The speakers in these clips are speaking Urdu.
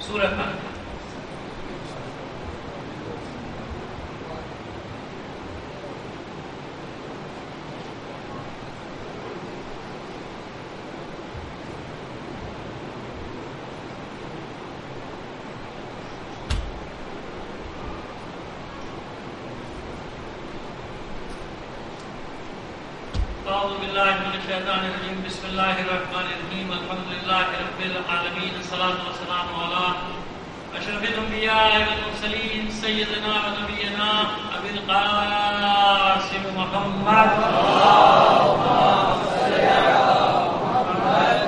سورہ فاتحہ. اعوذ باللہ من الشیطان الرجیم. بسم اللہ الرحمن الرحیم. الحمد للہ رب العالمین. الصلاۃ والسلام علی اشرف الانبیاء والمرسلین سیدنا و نبینا ابی القاسم محمد. اللهم صل علی محمد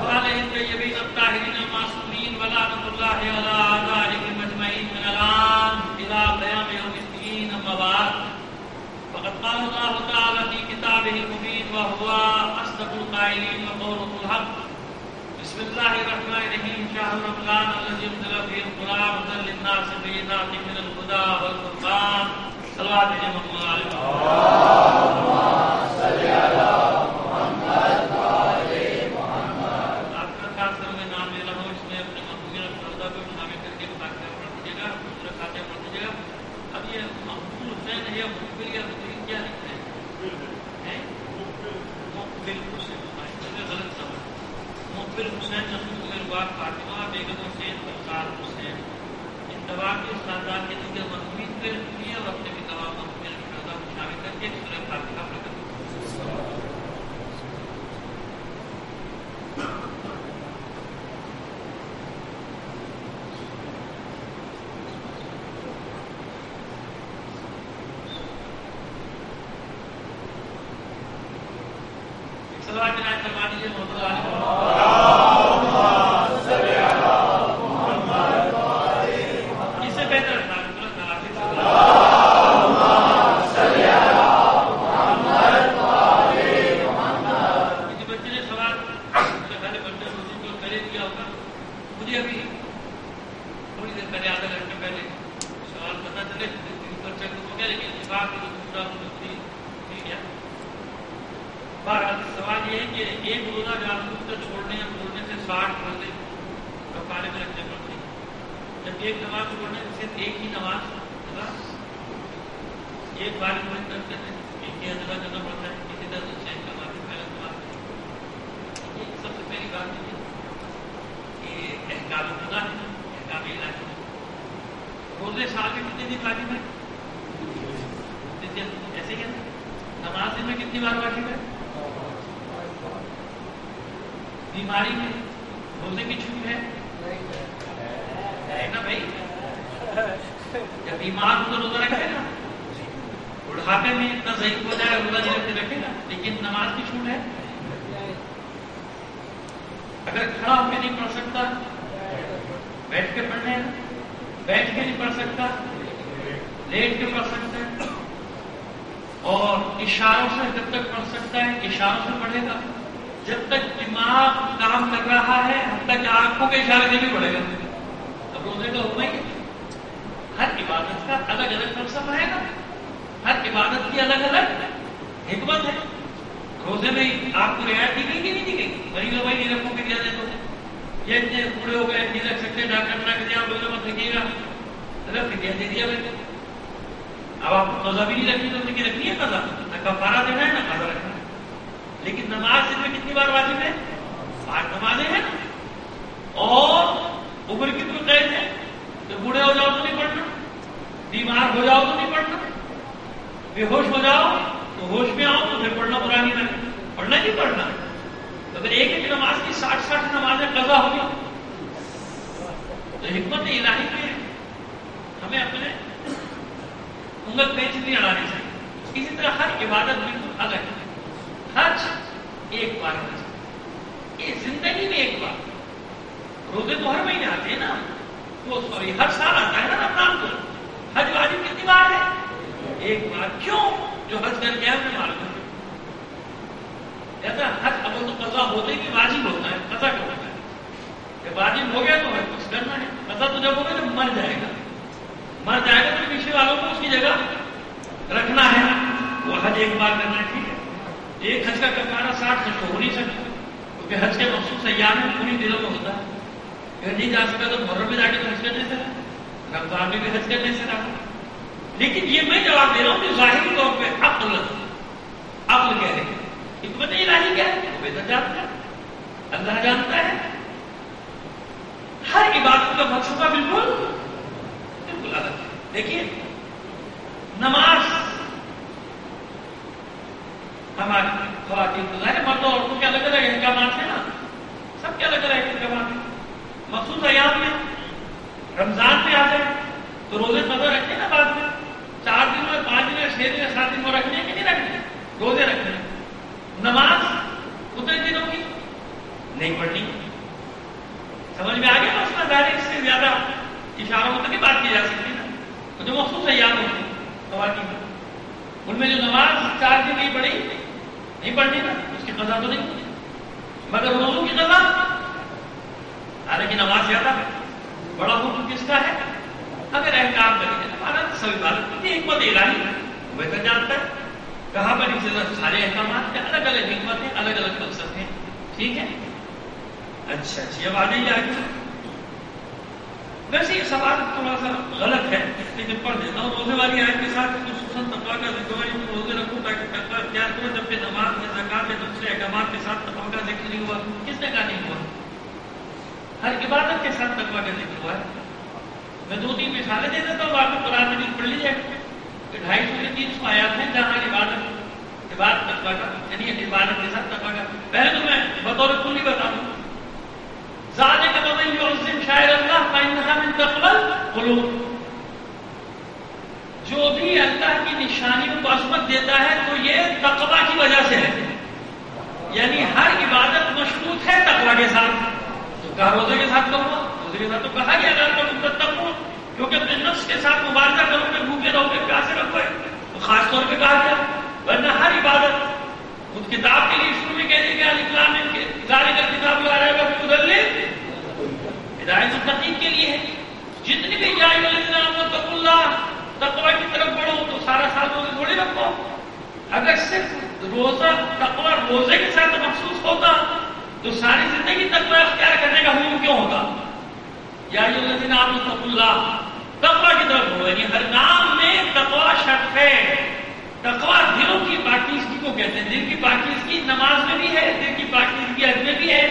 وعلى الطیبین الطاہرین المعصومین ولعنۃ اللہ علی اعدائهم اجمعین من الان الى قیام یوم الدین. اما بعد فقد قال الله تعالى في كتابه المبين وهو أصدق القائلين وقوله الحق. بسم الله الرحمن الرحيم. شهر رمضان الذي انزل فيه القرآن هدى للناس بينات من الهدى والفرقان. صلوات محمد عليه. اللهم صل على محمد وعلى محمد. آپ کا خاص طور میں نام لے رہا ہوں. اس میں اپنے مقبول فردا کو شامل کر کے فاتحہ پڑھ دیجیے گا. دوسرا فاتحہ پڑھ دیجیے گا. اب یہ مقبول حسین ہے یا مقبول یا کیا لکھتے ہیں؟ مقبل حسین. غلط سمجھ. مقبل حسین نصر میرباد فاطمہ بیگم حسین فرقار حسین. ان تمام کے استادات کے دیگر مضمون پہ لیے اور اپنے بھی تمام مضمون شہدا کو شامل کر کے سورہ فاتحہ پڑھ کر بیماری میں روزے کی چھوٹ ہے نا بھائی. جب بیمار ہو تو روزہ رکھے گا. بڑھاپے میں اتنا ضعیف ہو جائے روزہ نہیں رکھتے رکھے گا. لیکن نماز کی چھوٹ ہے. اگر کھڑا ہو کے نہیں پڑھ سکتا بیٹھ کے پڑھنے ہے. بیٹھ کے نہیں پڑھ سکتا لیٹ کے پڑھ سکتا ہے. اور اشاروں سے جب تک پڑھ سکتا ہے اشاروں سے پڑھے گا. جب تک دماغ کام کر رہا ہے اب تک آنکھوں کے اشارے سے بھی پڑے گا. اب روزے کا حکم ہے ہر عبادت کا الگ الگ فلسفہ ہے نا. ہر عبادت کی الگ الگ حکمت ہے. روزے میں آپ کو رعایت دی گئی کہ نہیں دی گئی؟ غریب بھائی نہیں رکھو گے دیا دے تو یہ اتنے بوڑھے ہو گئے نہیں رکھ سکتے. ڈاکٹر بنا کے دیا روزے مت رکھیے گا. رکھ دیا دے دیا بھائی. اب آپ کو قضا بھی نہیں رکھنی تو رکھنی ہے قضا. نہ کفارہ دینا ہے نہ قضا رکھنا ہے. لیکن نماز دن میں کتنی بار واجب ہے؟ 8 نمازیں ہیں. اور عمر کی تو قید ہے کہ بوڑھے ہو جاؤ تو نہیں پڑھنا, بیمار ہو جاؤ تو نہیں پڑھنا, بے ہوش ہو جاؤ تو ہوش میں آؤ تو پھر پڑھنا برا نہیں لگے, پڑھنا نہیں پڑھنا. تو اگر ایک ایک نماز کی 60 نمازیں قضا ہوگی تو حکمت الہی میں ہمیں اپنے انگل پینچ نہیں اڑانی چاہیے. اسی طرح ہر عبادت بالکل الگ ہے. حج ایک بار ہونا چاہیے, یہ زندگی میں ایک بار. روزے تو ہر مہینے آتے ہیں نا, وہ سوری ہر سال آتا ہے نا رمضان کو. حج واجب کتنی بار ہے؟ ایک بار. کیوں؟ جو حج کر گیا ہمیں معلوم ہے. کہتا حج اب تو قضا ہوتے ہی واجب ہوتا ہے, قضا کیا ہوتا ہے؟ جب واجب ہو گیا تو حج کچھ کرنا ہے. قضا تو جب ہوگا جب مر جائے گا. مر جائے گا تو پیچھے والوں کو اس کی جگہ رکھنا ہے. وہ حج ایک بار کرنا ہے, ٹھیک ہے. ایک حج کا کفارہ 60 حج تو ہو نہیں سکتا, کیونکہ حج کے مخصوص ایام میں پوری دنوں میں ہوتا ہے. اگر نہیں جا سکا تو محرم میں جا کے حج کرنے سے رہا, رمضان میں بھی حج کرنے سے رہا. لیکن یہ میں جواب دے رہا ہوں کہ ظاہری طور پہ عقل کہہ رہے ہیں حکمت الہی کیا ہے وہ بہتر جانتا ہے, اللہ جانتا ہے. ہر عبادت کا منصوبہ بالکل الگ ہے. دیکھیے نماز ہماری خواتین کو ظاہر مرد اور عورتوں کے الگ الگ احکامات ہیں نا, سب کے الگ الگ احکامات ہیں. مخصوص ایام میں رمضان میں آ جائے تو روزے قضا رکھنے نا بعد میں 4 دن میں 5 دن میں 6 دن میں 7 دن میں رکھنے کہ نہیں رکھنے, روزے رکھنے. نماز اتنے دنوں کی نہیں پڑھنی. سمجھ میں آ گیا نا, اس میں ظاہر اس سے زیادہ اشاروں میں تو نہیں بات کی جا سکتی نا. تو جو مخصوص ایام ہوتی خواتین ان میں جو نماز 4 دن کی پڑھی نہیں پڑھنی نا, اس کی قضا تو نہیں ہوتی, مگر روزوں کی قضا. حالانکہ نماز زیادہ بڑا حکم کس کا ہے؟ اگر احکام کریں ہمارا سب عبادت کی حکمت الہی بہتر جانتا ہے. کہاں پر اس سارے احکامات کے الگ الگ حکمتیں, الگ الگ مقصد ہیں. ٹھیک ہے, اچھا اب آ جائیے آگے. ویسے یہ سوال تھوڑا سا غلط ہے لیکن پڑھ دیتا ہوں. روزے والی آیت کے ساتھ خصوصاً تقویٰ کا ذکر ہے, روزے رکھو تاکہ تقویٰ اختیار کرو, جبکہ نماز میں زکات میں دوسرے احکامات کے ساتھ تقویٰ کا ذکر نہیں ہوا. کس نے کہا نہیں ہوا؟ ہر عبادت کے ساتھ تقویٰ کا ذکر ہوا ہے. میں 2-3 مثالیں دے دیتا ہوں, آپ کو قرآن مجید پڑھ لیجیے. 250 سے 300 آیات ہیں جہاں عبادت تقویٰ کا یعنی عبادت کے ساتھ تقویٰ کا. پہلے تو میں بطور کلی بتا دوں, ذالک ومن یعظم شعائر اللہ فإنہا من تقوی القلوب. جو بھی اللہ کی نشانیوں کو عظمت دیتا ہے تو یہ تقویٰ کی وجہ سے ہے. یعنی ہر عبادت مشروط ہے تقویٰ کے ساتھ. تو کہا روزے کے ساتھ کرو, روزے کے ساتھ تو کہا گیا اگر تم تتقو, کیونکہ اپنے نفس کے ساتھ مبارزہ کرو گے, بھوکے رہو گے, پیاسے رہو گے, تو خاص طور پہ کہا گیا. ورنہ ہر عبادت خود کتاب کے لیے شروع میں کہہ دیا گیا الف لام میم کے ذالک الکتاب لا ریب فیہ ھدی ہدایت المتقین کے لیے ہے. جتنی بھی یا ایھا الذین آمنوا اتقوا اللہ تقوی کی طرف بڑھو تو سارا سال روزے تھوڑی رکھو. اگر صرف روزہ تقوی روزے کے ساتھ مخصوص ہوتا تو ساری زندگی تقوی اختیار کرنے کا حکم کیوں ہوتا؟ یا ایھا الذین آمنوا اتقوا اللہ تقوی کی طرف بڑھو, یعنی ہر کام میں تقوی شرط ہے. تقوی دلوں کی پاکیزگی کو کہتے ہیں. دل کی پاکیزگی نماز میں بھی ہے, دل کی پاکیزگی حج میں بھی ہے,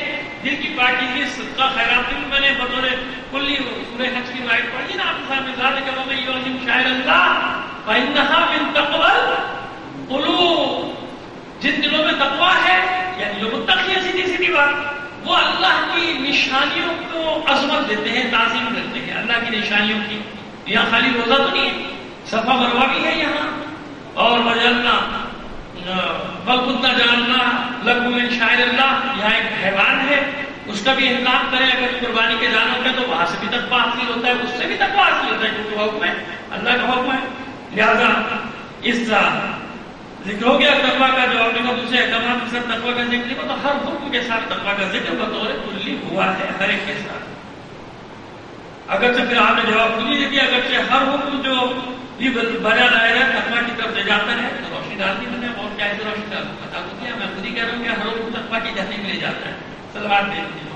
دل کی پاکیزگی صدقہ خیرات میں. میں نے بطور کلی سورہ حج کی آیت پڑھی نا آپ کے سامنے, ذالک ومن یعظم شعائر اللہ فإنہا من تقوی القلوب. جن دلوں میں تقوی ہے یعنی جو متقی ہے, سیدھی سیدھی بات, وہ اللہ کی نشانیوں کو عظمت دیتے ہیں, تعظیم کرتے ہیں اللہ کی نشانیوں کی. یہاں خالی روزہ تو نہیں ہے, صفا مروہ بھی ہے یہاں, اور وجعلنا بل کننا جعلنا لکم من شعائر اللہ, یہاں ایک حیوان ہے اس کا بھی احترام کریں. اگر قربانی کے جانور کا تو وہاں سے بھی تقویٰ حاصل ہوتا ہے, اس سے بھی تقویٰ حاصل ہوتا ہے کیونکہ حکم ہے, اللہ کا حکم ہے. لہذا اس طرح ذکر ہو گیا تقویٰ کا. جو آپ نے دوسرے احکامات کے ساتھ تقویٰ کا ذکر نہیں, تو ہر حکم کے ساتھ تقویٰ کا ذکر بطور کلی ہوا ہے ہر ایک کے ساتھ. اگرچہ پھر آپ نے جواب خود ہی دیا, اگرچہ ہر حکم جو یہ بڑا دائرہ تقویٰ کی طرف لے جاتا ہے تو روشنی ڈالتی میں نے, اور کیا ہے روشنی ڈال بتا دوں گیا. میں خود ہی کہہ رہا ہوں کہ ہر حکم تقویٰ کی جہنم میں لے جاتا ہے. صلوات دے دیجیے.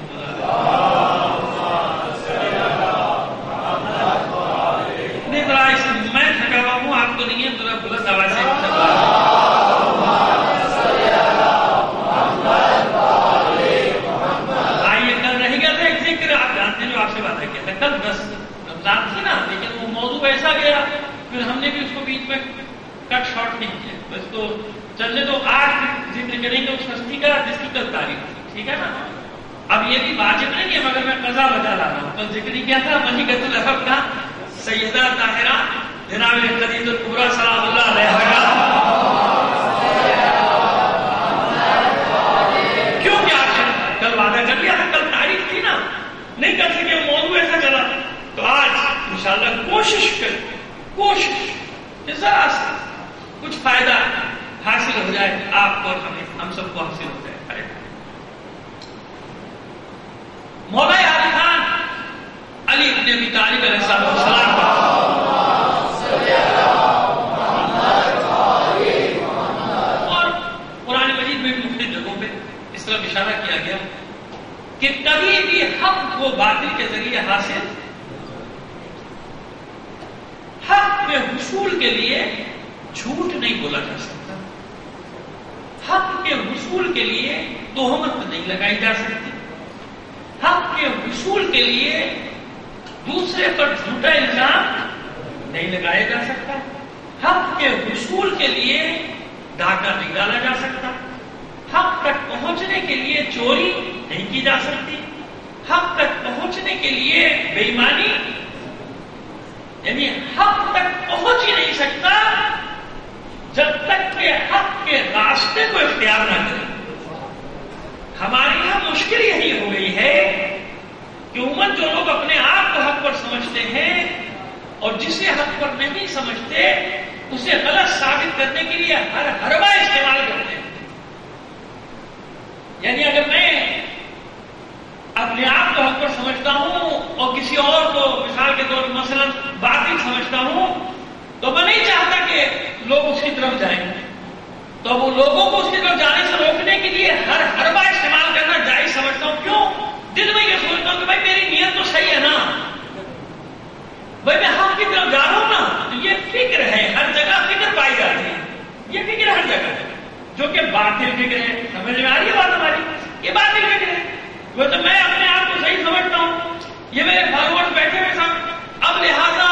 نہیں ذرا اس میں تھکا ہوا ہوں, آپ تو نہیں ہے, ذرا بلند آواز سے آئیے. کل رہ گیا تھا ایک ذکر, آپ جانتے ہیں جو آپ سے وعدہ کیا تھا کل 10 رمضان تھی نا, لیکن وہ موضوع ایسا گیا پھر ہم نے بھی اس کو بیچ میں کٹ شارٹ نہیں کیا. بس تو چلنے تو 8 ذکر کریں گے اس ہستی کا جس کی کل تاریخ تھی, ٹھیک ہے نا. اب یہ بھی واجب نہیں ہے مگر میں قضا بتا لا رہا ہوں. کل ذکر کیا تھا ملکۃ العرب کا سیدہ طاہرہ جناب خدیجہ الکبریٰ سلام اللہ علیہا کا. کیوں کیا کل وعدہ کر لیا تھا, کل تاریخ تھی نا, نہیں کر سکے, موضوع ایسا چلا. تو آج انشاءاللہ کوشش کہ ذرا سے کچھ فائدہ حاصل ہو جائے آپ کو اور ہمیں, ہم سب کو حاصل ہو جائے. مولا علی خان علی ابن ابی طالب علیہ السلام اور قرآن مجید میں بھی مختلف جگہوں پہ اس طرح اشارہ کیا گیا کہ کبھی بھی حق کو باطل کے ذریعے حاصل، حق کے حصول کے لیے جھوٹ نہیں بولا جا سکتا، حق کے حصول کے لیے تہمت نہیں لگائی جا سکتی، حق کے حصول کے لیے دوسرے پر جھوٹا الزام نہیں لگایا جا سکتا، حق کے حصول کے لیے ڈاکہ نہیں ڈالا جا سکتا، حق تک پہنچنے کے لیے چوری نہیں کی جا سکتی، حق تک پہنچنے کے لیے بے ایمانی، یعنی حق تک پہنچ ہی نہیں سکتا جب تک کہ حق کے راستے کو اختیار نہ کرے۔ ہمارے یہاں مشکل یہی ہو گئی ہے کہ عموماً جو لوگ اپنے آپ کو حق پر سمجھتے ہیں اور جسے حق پر نہیں سمجھتے اسے غلط ثابت کرنے کے لیے ہر حربہ استعمال کرتے ہیں۔ یعنی اگر میں اپنے آپ کو حق پر سمجھتا ہوں اور کسی اور کو مثال کے طور پر مثلا باطل سمجھتا ہوں تو میں نہیں چاہتا کہ لوگ اس کی طرف جائیں، تو وہ لوگوں کو اس کی طرف جانے سے روکنے کے لیے ہر حربہ استعمال کرنا جائز سمجھتا ہوں۔ کیوں؟ دل میں یہ سوچتا ہوں کہ بھائی میری نیت تو صحیح ہے نا، بھائی میں حق کی طرف جا رہا ہوں نا، تو یہ فکر ہے، ہر جگہ فکر پائی جاتی ہے، یہ فکر ہر جگہ ہے جو کہ باطل فکر ہے۔ سمجھ میں آ رہی ہے بات ہماری؟ یہ باطل فکر ہے۔ وہ تو میں اپنے آپ کو صحیح سمجھتا ہوں، یہ میرے فالوورز بیٹھے ہوئے ساتھ، اب لہذا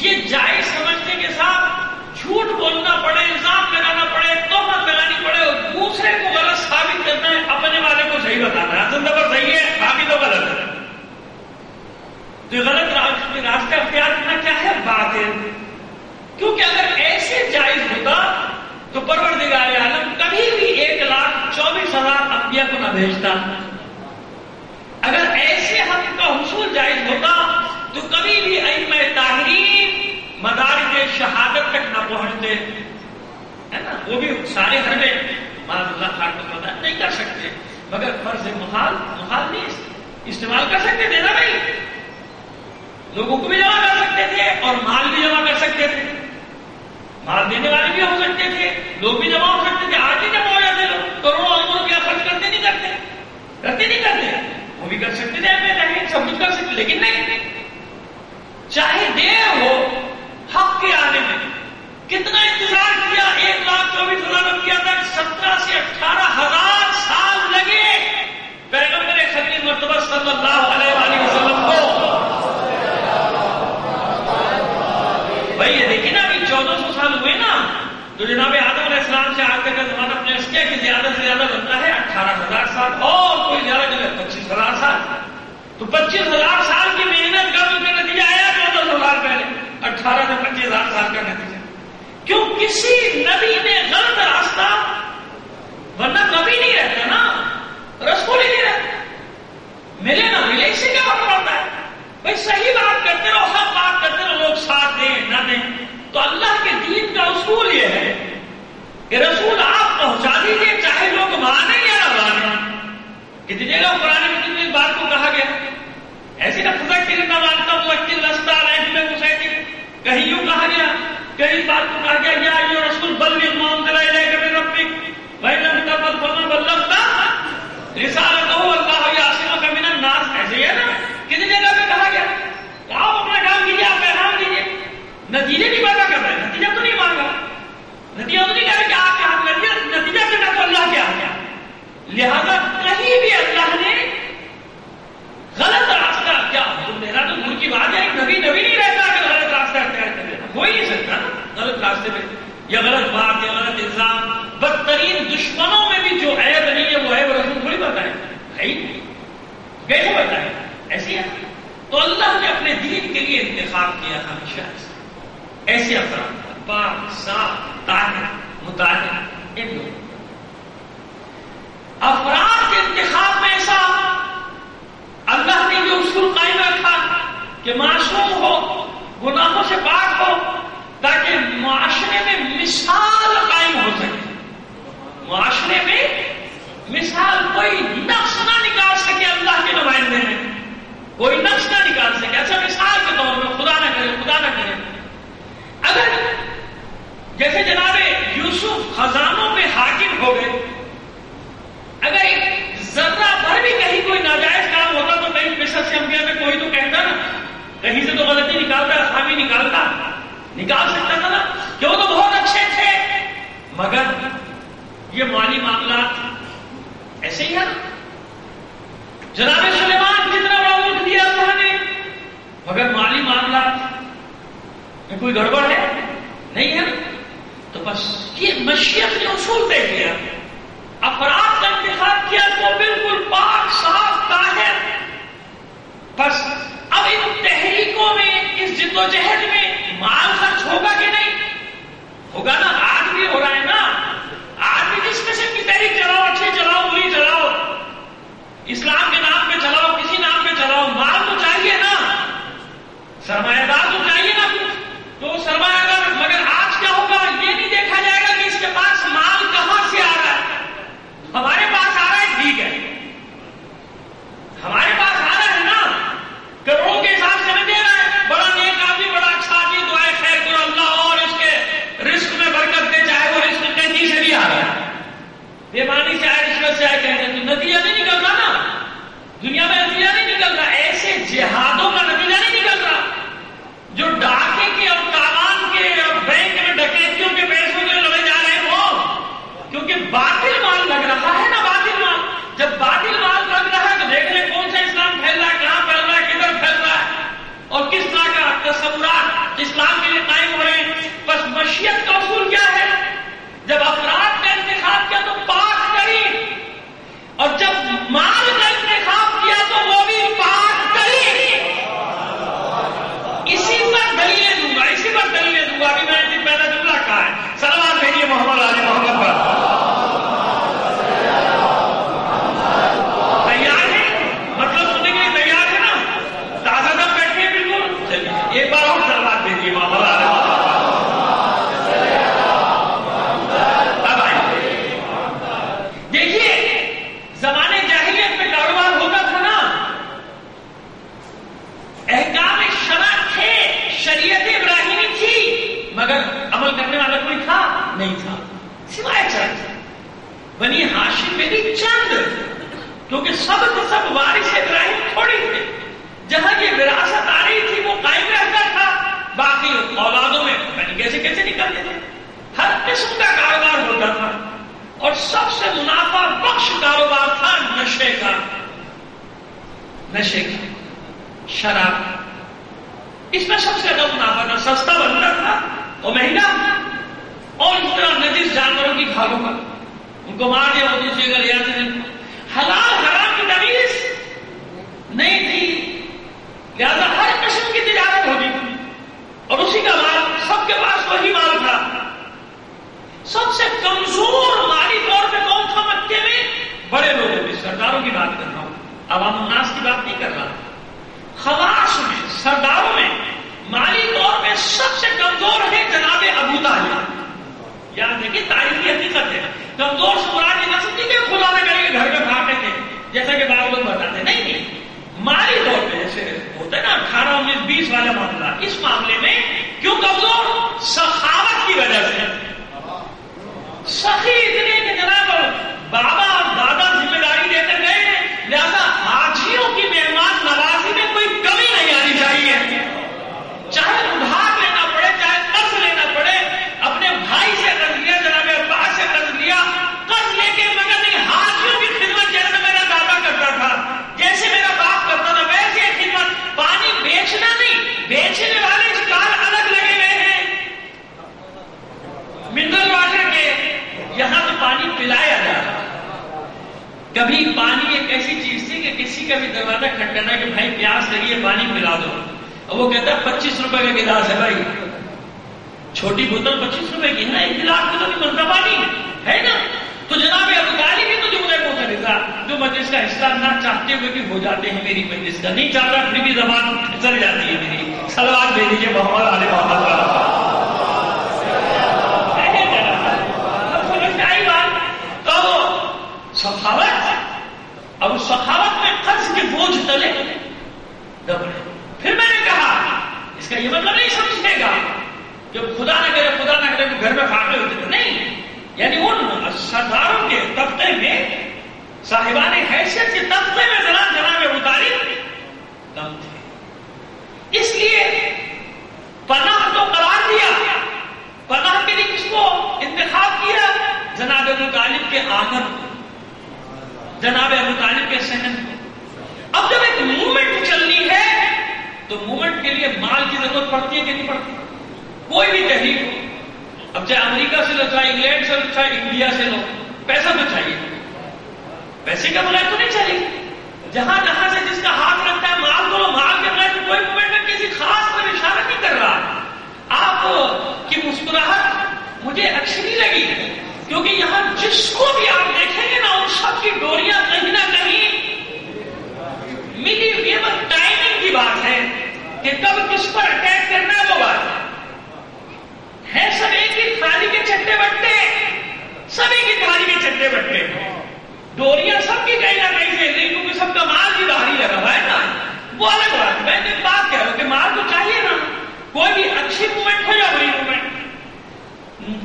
یہ جائز سمجھنے کے ساتھ جھوٹ بولنا پڑے، الزام لگانا پڑے، تہمت لگانی پڑے اور دوسرے کو غلط ثابت کرنا ہے، اپنے والے کو صحیح بتانا ہے، زندہ پر صحیح ہے، باقی تو غلط ہے۔ تو غلط راستہ اختیار کرنا کیا ہے؟ باطل۔ کیونکہ اگر ایسے جائز ہوتا تو پروردگار عالم کبھی بھی 1,24,000 انبیاء کو نہ بھیجتا۔ اگر ایسے حق کا حصول جائز ہوتا تو کبھی بھی ائمہ طاہرین مدارج شہادت تک نہ پہنچتے، ہے نا؟ وہ بھی سارے حربے معاذ اللہ خان کو پتہ نہیں کر سکتے، مگر فرض محال نہیں استعمال کر سکتے تھے نا بھائی، لوگوں کو بھی جمع کر سکتے تھے اور مال بھی جمع کر سکتے تھے، مال دینے والے بھی ہو سکتے تھے، لوگ بھی جمع ہو سکتے تھے، آج ہی جمع ہو جاتے لوگ، کروڑوں اربوں روپیہ خرچ کرتے نہیں وہ بھی کر سکتے تھے، سب کچھ کر سکتے، لیکن نہیں، چاہے دیر ہو حق کے آنے میں کتنا انتظار کیا، 1,24,000 انبیاء تک 17 سے 18,000 سال لگے پیغمبر ختم مرتبہ صلی اللہ علیہ وآلہ وسلم کو۔ بھائی یہ دیکھیں نا، ابھی 1400 سال ہوئے نا، تو جناب آدم علیہ السلام سے آج تک کا زمانہ اپنے اس کیا کہ زیادہ سے زیادہ بنتا ہے 18,000 سال، اور کوئی زیادہ جگہ 25,000 سال، تو 25,000 سال کی محنت کا ان کا نتیجہ آیا 1400 سال پہلے، 18 سے 25,000 سال کا نتیجہ۔ کیوں؟ کسی نبی نے غلط راستہ، ورنہ نبی نہیں رہتا نا، رسول ہی نہیں رہتا، ملے نہ ملے اس سے کیا فرق پڑتا ہے؟ بھائی صحیح بات کرتے رہو، حق بات کرتے رہو، لوگ ساتھ دیں نہ دیں۔ تو اللہ کے دین کا اصول یہ ہے کہ رسول آپ پہنچا دیجیے، چاہے لوگ مانیں یا نہ مانیں۔ کتنی جگہ قرآن مجید میں اس بات کو کہا گیا، ایسے نہ فذکر نہ مانتا مذکر لست علیہم بمسیطر، کہیں یوں کہا گیا، کہیں اس بات کو کہا گیا یا ایھا رسول بلغ ما انزل الیک من ربک وان لم تفعل فما بلغت رسالتہ واللہ یعصمک من الناس، ایسے ہی ہے نا، کتنی جگہ پہ کہا گیا کہ آپ اپنا کام کیجیے، آپ پیغام دیجیے، نتیجے کی بات کر رہے ہیں، نتیجہ تو نہیں مانگا، نتیجہ تو نہیں کہہ رہے کہ آپ کے ہاتھ نتیجہ دینا تو اللہ کے ہاتھ ہے۔ لہذا کہیں بھی اللہ نے غلط راستہ کیا، میرا تو دور کی بات ہے، نبی نہیں رہتا کہ غلط راستہ اختیار کر لینا، ہو ہی نہیں سکتا نا غلط راستے میں، یا غلط بات یا غلط الزام۔ بدترین دشمنوں میں بھی جو عیب نہیں ہے وہ عیب رسول تھوڑی بتائے، ہے ہی نہیں، کیسے بتائے؟ ایسی ہے۔ تو اللہ نے اپنے دین کے لیے انتخاب کیا ہمیشہ ایسے افراد، پاک صاف طاہر مطہر، ان لوگوں افراد کے انتخاب میں ایسا اللہ نے جو اصول قائم رکھا کہ معصوم ہو، گناہوں سے پاک ہو، تاکہ معاشرے میں مثال قائم ہو سکے، معاشرے میں مثال، کوئی نقص نہ نکال سکے اللہ کے نمائندے میں، کوئی نقص نہ نکال سکے، ایسا مثال کے طور میں، خدا نہ کرے۔ اگر جیسے جناب یوسف خزانوں پہ حاکم ہو گئے، اگر ایک ذرہ بھر بھی کہیں کوئی ناجائز کام ہوتا تو کہیں نکال سکتا تھا نا کہ وہ تو بہت اچھے تھے، مگر یہ مالی معاملات ایسے ہی ہے نا. جناب سلیمان کتنا بڑا ملک دیا اللہ نے، مگر مالی معاملات میں کوئی گڑبڑ ہے نہیں ہے. تو بس یہ مشیت نے اصول طے کیا، افراد کا انتخاب کیا تو بالکل پاک صاف طاہر. بس اب ان تحریکوں میں، اس جد و جہد میں مال خرچ ہوگا کہ نہیں ہوگا نا. آج بھی ہو رہا ہے نا، آج بھی جس قسم کی تحریک چلاؤ، اچھی چلاؤ بری چلاؤ، اسلام کے نام پہ چلاؤ، کسی نام پہ چلاؤ، مال تو چاہیے نا، سرمایہ دار تو چاہیے نا کچھ. تو سرمایہ دار، مگر آج کیا ہوگا یہ نہیں دیکھا جائے گا کہ اس کے پاس مال کہاں سے آ رہا ہے. ہمارے پاس آ رہا ہے ٹھیک ہے، ہمارے پاس آ رہا ہے نا، کروڑوں کے حساب سے ہمیں دے رہا ہے، بڑا نیک آدمی، بڑا اچھا آدمی، دعائے خیر کرو اللہ اور اس کے رزق میں برکت دے، چاہے وہ رزق کہیں سے بھی آ رہا ہے، بےمانی سے آئے، رشوت سے آئے، کہتے ہیں نتیجہ نہیں نکل رہا نا، دنیا میں نتیجہ نہیں نکل رہا. ایسے جہادوں کا نتیجہ نہیں نکل رہا جو ڈاکے کے اور تاوان کے اور بینک میں ڈکیتیوں کے پیسوں کے لڑے جا رہے ہیں وہ، کیونکہ باطل مال لگ رہا ہے نا. باطل مال، جب باطل مال لگ رہا ہے تو دیکھ لیں کون سا اسلام پھیل رہا ہے، کہاں پھیل رہا ہے، کدھر پھیل رہا ہے، اور کس طرح کا تصورات اسلام کے لیے قائم ہو رہے ہیں. بس مشیت کا اصول کیا ہے؟ جب افراد کا انتخاب کیا تو پاک کریں، اور جب مال کا انتخاب کیا تو وہ بھی پاک کریں. اسی پر دلیلیں دوں گا، اسی پر دلیلیں دوں گا. ابھی میں نے پہلا جملہ کہا ہے، صلوات بھیجیے محمد علی محمد پر. تیار ہے؟ مطلب سننے کے لیے تیار ہے نا؟ تازہ دم بیٹھے ہیں بالکل. چلیے ایک بار اور صلوات بھیجیے محمد علی محمد. اب آئیے دیکھیے، زمانے جاہلیت میں کاروبار ہوتا تھا نا، احکام شرع تھے، شریعت ابراہیمی تھی، مگر عمل کرنے والا کوئی تھا نہیں تھا سوائے چند. بنی ہاشم میں بھی چند، کیونکہ سب کے سب وارث ابراہیم تھوڑی تھے. جہاں یہ وراثت آ رہی تھی وہ قائم رہتا تھا، باقی اولادوں میں کیسے کیسے نکلتے تھے. ہر قسم کا کاروبار ہوتا تھا، اور سب سے منافع بخش کاروبار تھا نشے کا. نشے کا، شراب، اس میں سب سے زیادہ منافع تھا. سستا بنتا تھا اور مہنگا، اور اس طرح نجس جانوروں کی کھالوں کا، ان کو مار دیا، وہ دوسری جگہ لے جاتے تھے. حلال حرام کی تمیز نہیں تھی، لہذا ہر قسم کی تجارت ہوتی تھی، اور اسی کا مال، سب کے پاس وہی مال تھا. سب سے کمزور مالی طور پہ کون تھا مکے میں؟ بڑے لوگوں میں، سرداروں کی بات کر رہا ہوں، عوام الناس کی بات نہیں کر رہا. خواص میں، سرداروں میں مالی طور پہ سب سے کمزور ہے جناب ابو طالب. یاد دیکھیے تاریخی حقیقت ہے. کمزور سمراٹ کی نسل تھی کہ خدا نے کرے گھر میں کھاتے تھے، جیسا کہ بعض لوگ بتاتے ہیں. نہیں، مالی طور پہ جیسے ہوتا ہے نا 18, 19, 20 والا معاملہ، اس معاملے میں کیوں کمزور؟ سخاوت کی وجہ سے. سخی اتنے کہ جناب بابا اور دادا ذمہ داری دے کر گئے ہیں، لہذا حاجیوں کی مہمان نوازی میں کوئی کمی نہیں آنی چاہیے. چاہے ادھار لینا پڑے، چاہے قرض لینا پڑے. اپنے بھائی سے قرض لیا، جناب ابا سے قرض لیا، قرض لے کے مگر نہیں، حاجیوں کی خدمت جیسے میرا دادا کرتا تھا، جیسے میرا باپ کرتا تھا، ویسے خدمت. پانی بیچنا نہیں، بیچنے والے اسٹال الگ لگے ہوئے ہیں منرل واٹر کے، یہاں تو پانی پلایا جا رہا. کبھی پانی ایک ایسی چیز تھی کہ کسی کا بھی دروازہ کھٹکھٹانا کہ بھائی پیاس لگی ہے پانی پلا دو، اور وہ کہتا ہے 25 روپے کا گلاس ہے. بھائی چھوٹی بوتل 25 روپے کی ہے نا، ایک گلاس میں تو نہیں بنتا پانی ہے نا. تو جناب ابو طالب بھی تو جملے کو خریدا، جو مجلس کا حصہ نہ چاہتے ہوئے بھی ہو جاتے ہیں میری مجلس کا، نہیں چاہتا پھر بھی زبان پھسل جاتی ہے میری. صلوات دے دیجیے محمد علی محمد پر. سخاوت، اب سخاوت میں قرض کے بوجھ تلے دبڑے. پھر میں نے کہا اس کا یہ مطلب نہیں سمجھے گا کہ خدا نہ کرے تو گھر میں فاقے ہوتے تھے، نہیں. یعنی ان سرداروں کے طبقے میں، صاحبان حیثیت کے طبقے میں جناب ابو طالب کم تھے. اس لیے پناہ تو قرار دیا، جناب ابو طالب کے صحن کو. اب جب ایک موومنٹ چلنی ہے تو موومنٹ کے لیے مال کی ضرورت پڑتی ہے کہ نہیں پڑتی؟ کوئی بھی تحریک ہو، اب چاہے امریکہ سے لو، چاہے انگلینڈ سے لو، چاہے انڈیا سے لو، پیسہ تو چاہیے. پیسے کا بغیر تو نہیں چلے. جہاں جہاں سے جس کا ہاتھ رکھتا ہے مال دو، مال کے بغیر کوئی موومنٹ میں کسی خاص طرف اشارہ نہیں کر رہا. آپ کی مسکراہٹ مجھے اچھی نہیں لگی، کیونکہ یہاں جس کو بھی آپ دیکھیں گے نا ان سب کی ڈوریاں کہیں نہ کہیں ملی ہوئی. یہ بس ٹائمنگ کی بات ہے کہ کب کس پر اٹیک کرنا ہے، وہ بات ہے. سب ایک ہی تھالی کے چٹے بٹے، سب ایک ہی تھالی کے چٹے بٹے. ڈوریاں سب کی کہیں نہ کہیں سے، کیونکہ سب کا مال بھی باہر ہی لگا ہوا ہے نا. وہ الگ بات ہے. میں نے بات کہہ رہا ہوں کہ مال تو چاہیے نا، کوئی بھی اچھی موومنٹ ہو یا بری موومنٹ.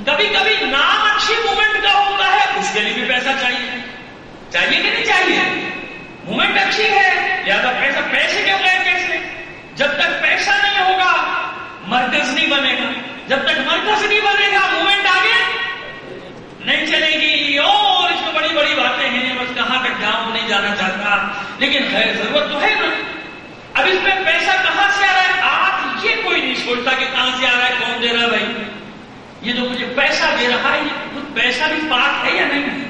کبھی کبھی نام اچھی موومنٹ کا ہوتا ہے، اس کے لیے بھی پیسہ چاہیے. چاہیے کہ نہیں چاہیے؟ موومنٹ اچھی ہے لہذا پیسہ. پیسے کے بغیر کیسے؟ جب تک پیسہ نہیں ہوگا مرکز نہیں بنے گا. جب تک مرکز نہیں بنے گا موومنٹ آگے نہیں چلے گی. اور اس میں بڑی بڑی باتیں ہیں، بس کہاں تک جاؤں نہیں جانا چاہتا، لیکن خیر ضرورت تو ہے نا. اب اس میں پیسہ کہاں سے آ رہا ہے؟ آپ یہ کوئی نہیں سوچتا کہ کہاں سے آ رہا ہے، کون دے رہا ہے. بھائی یہ جو مجھے پیسہ دے رہا ہے، یہ پیسہ بھی پاک ہے یا نہیں؟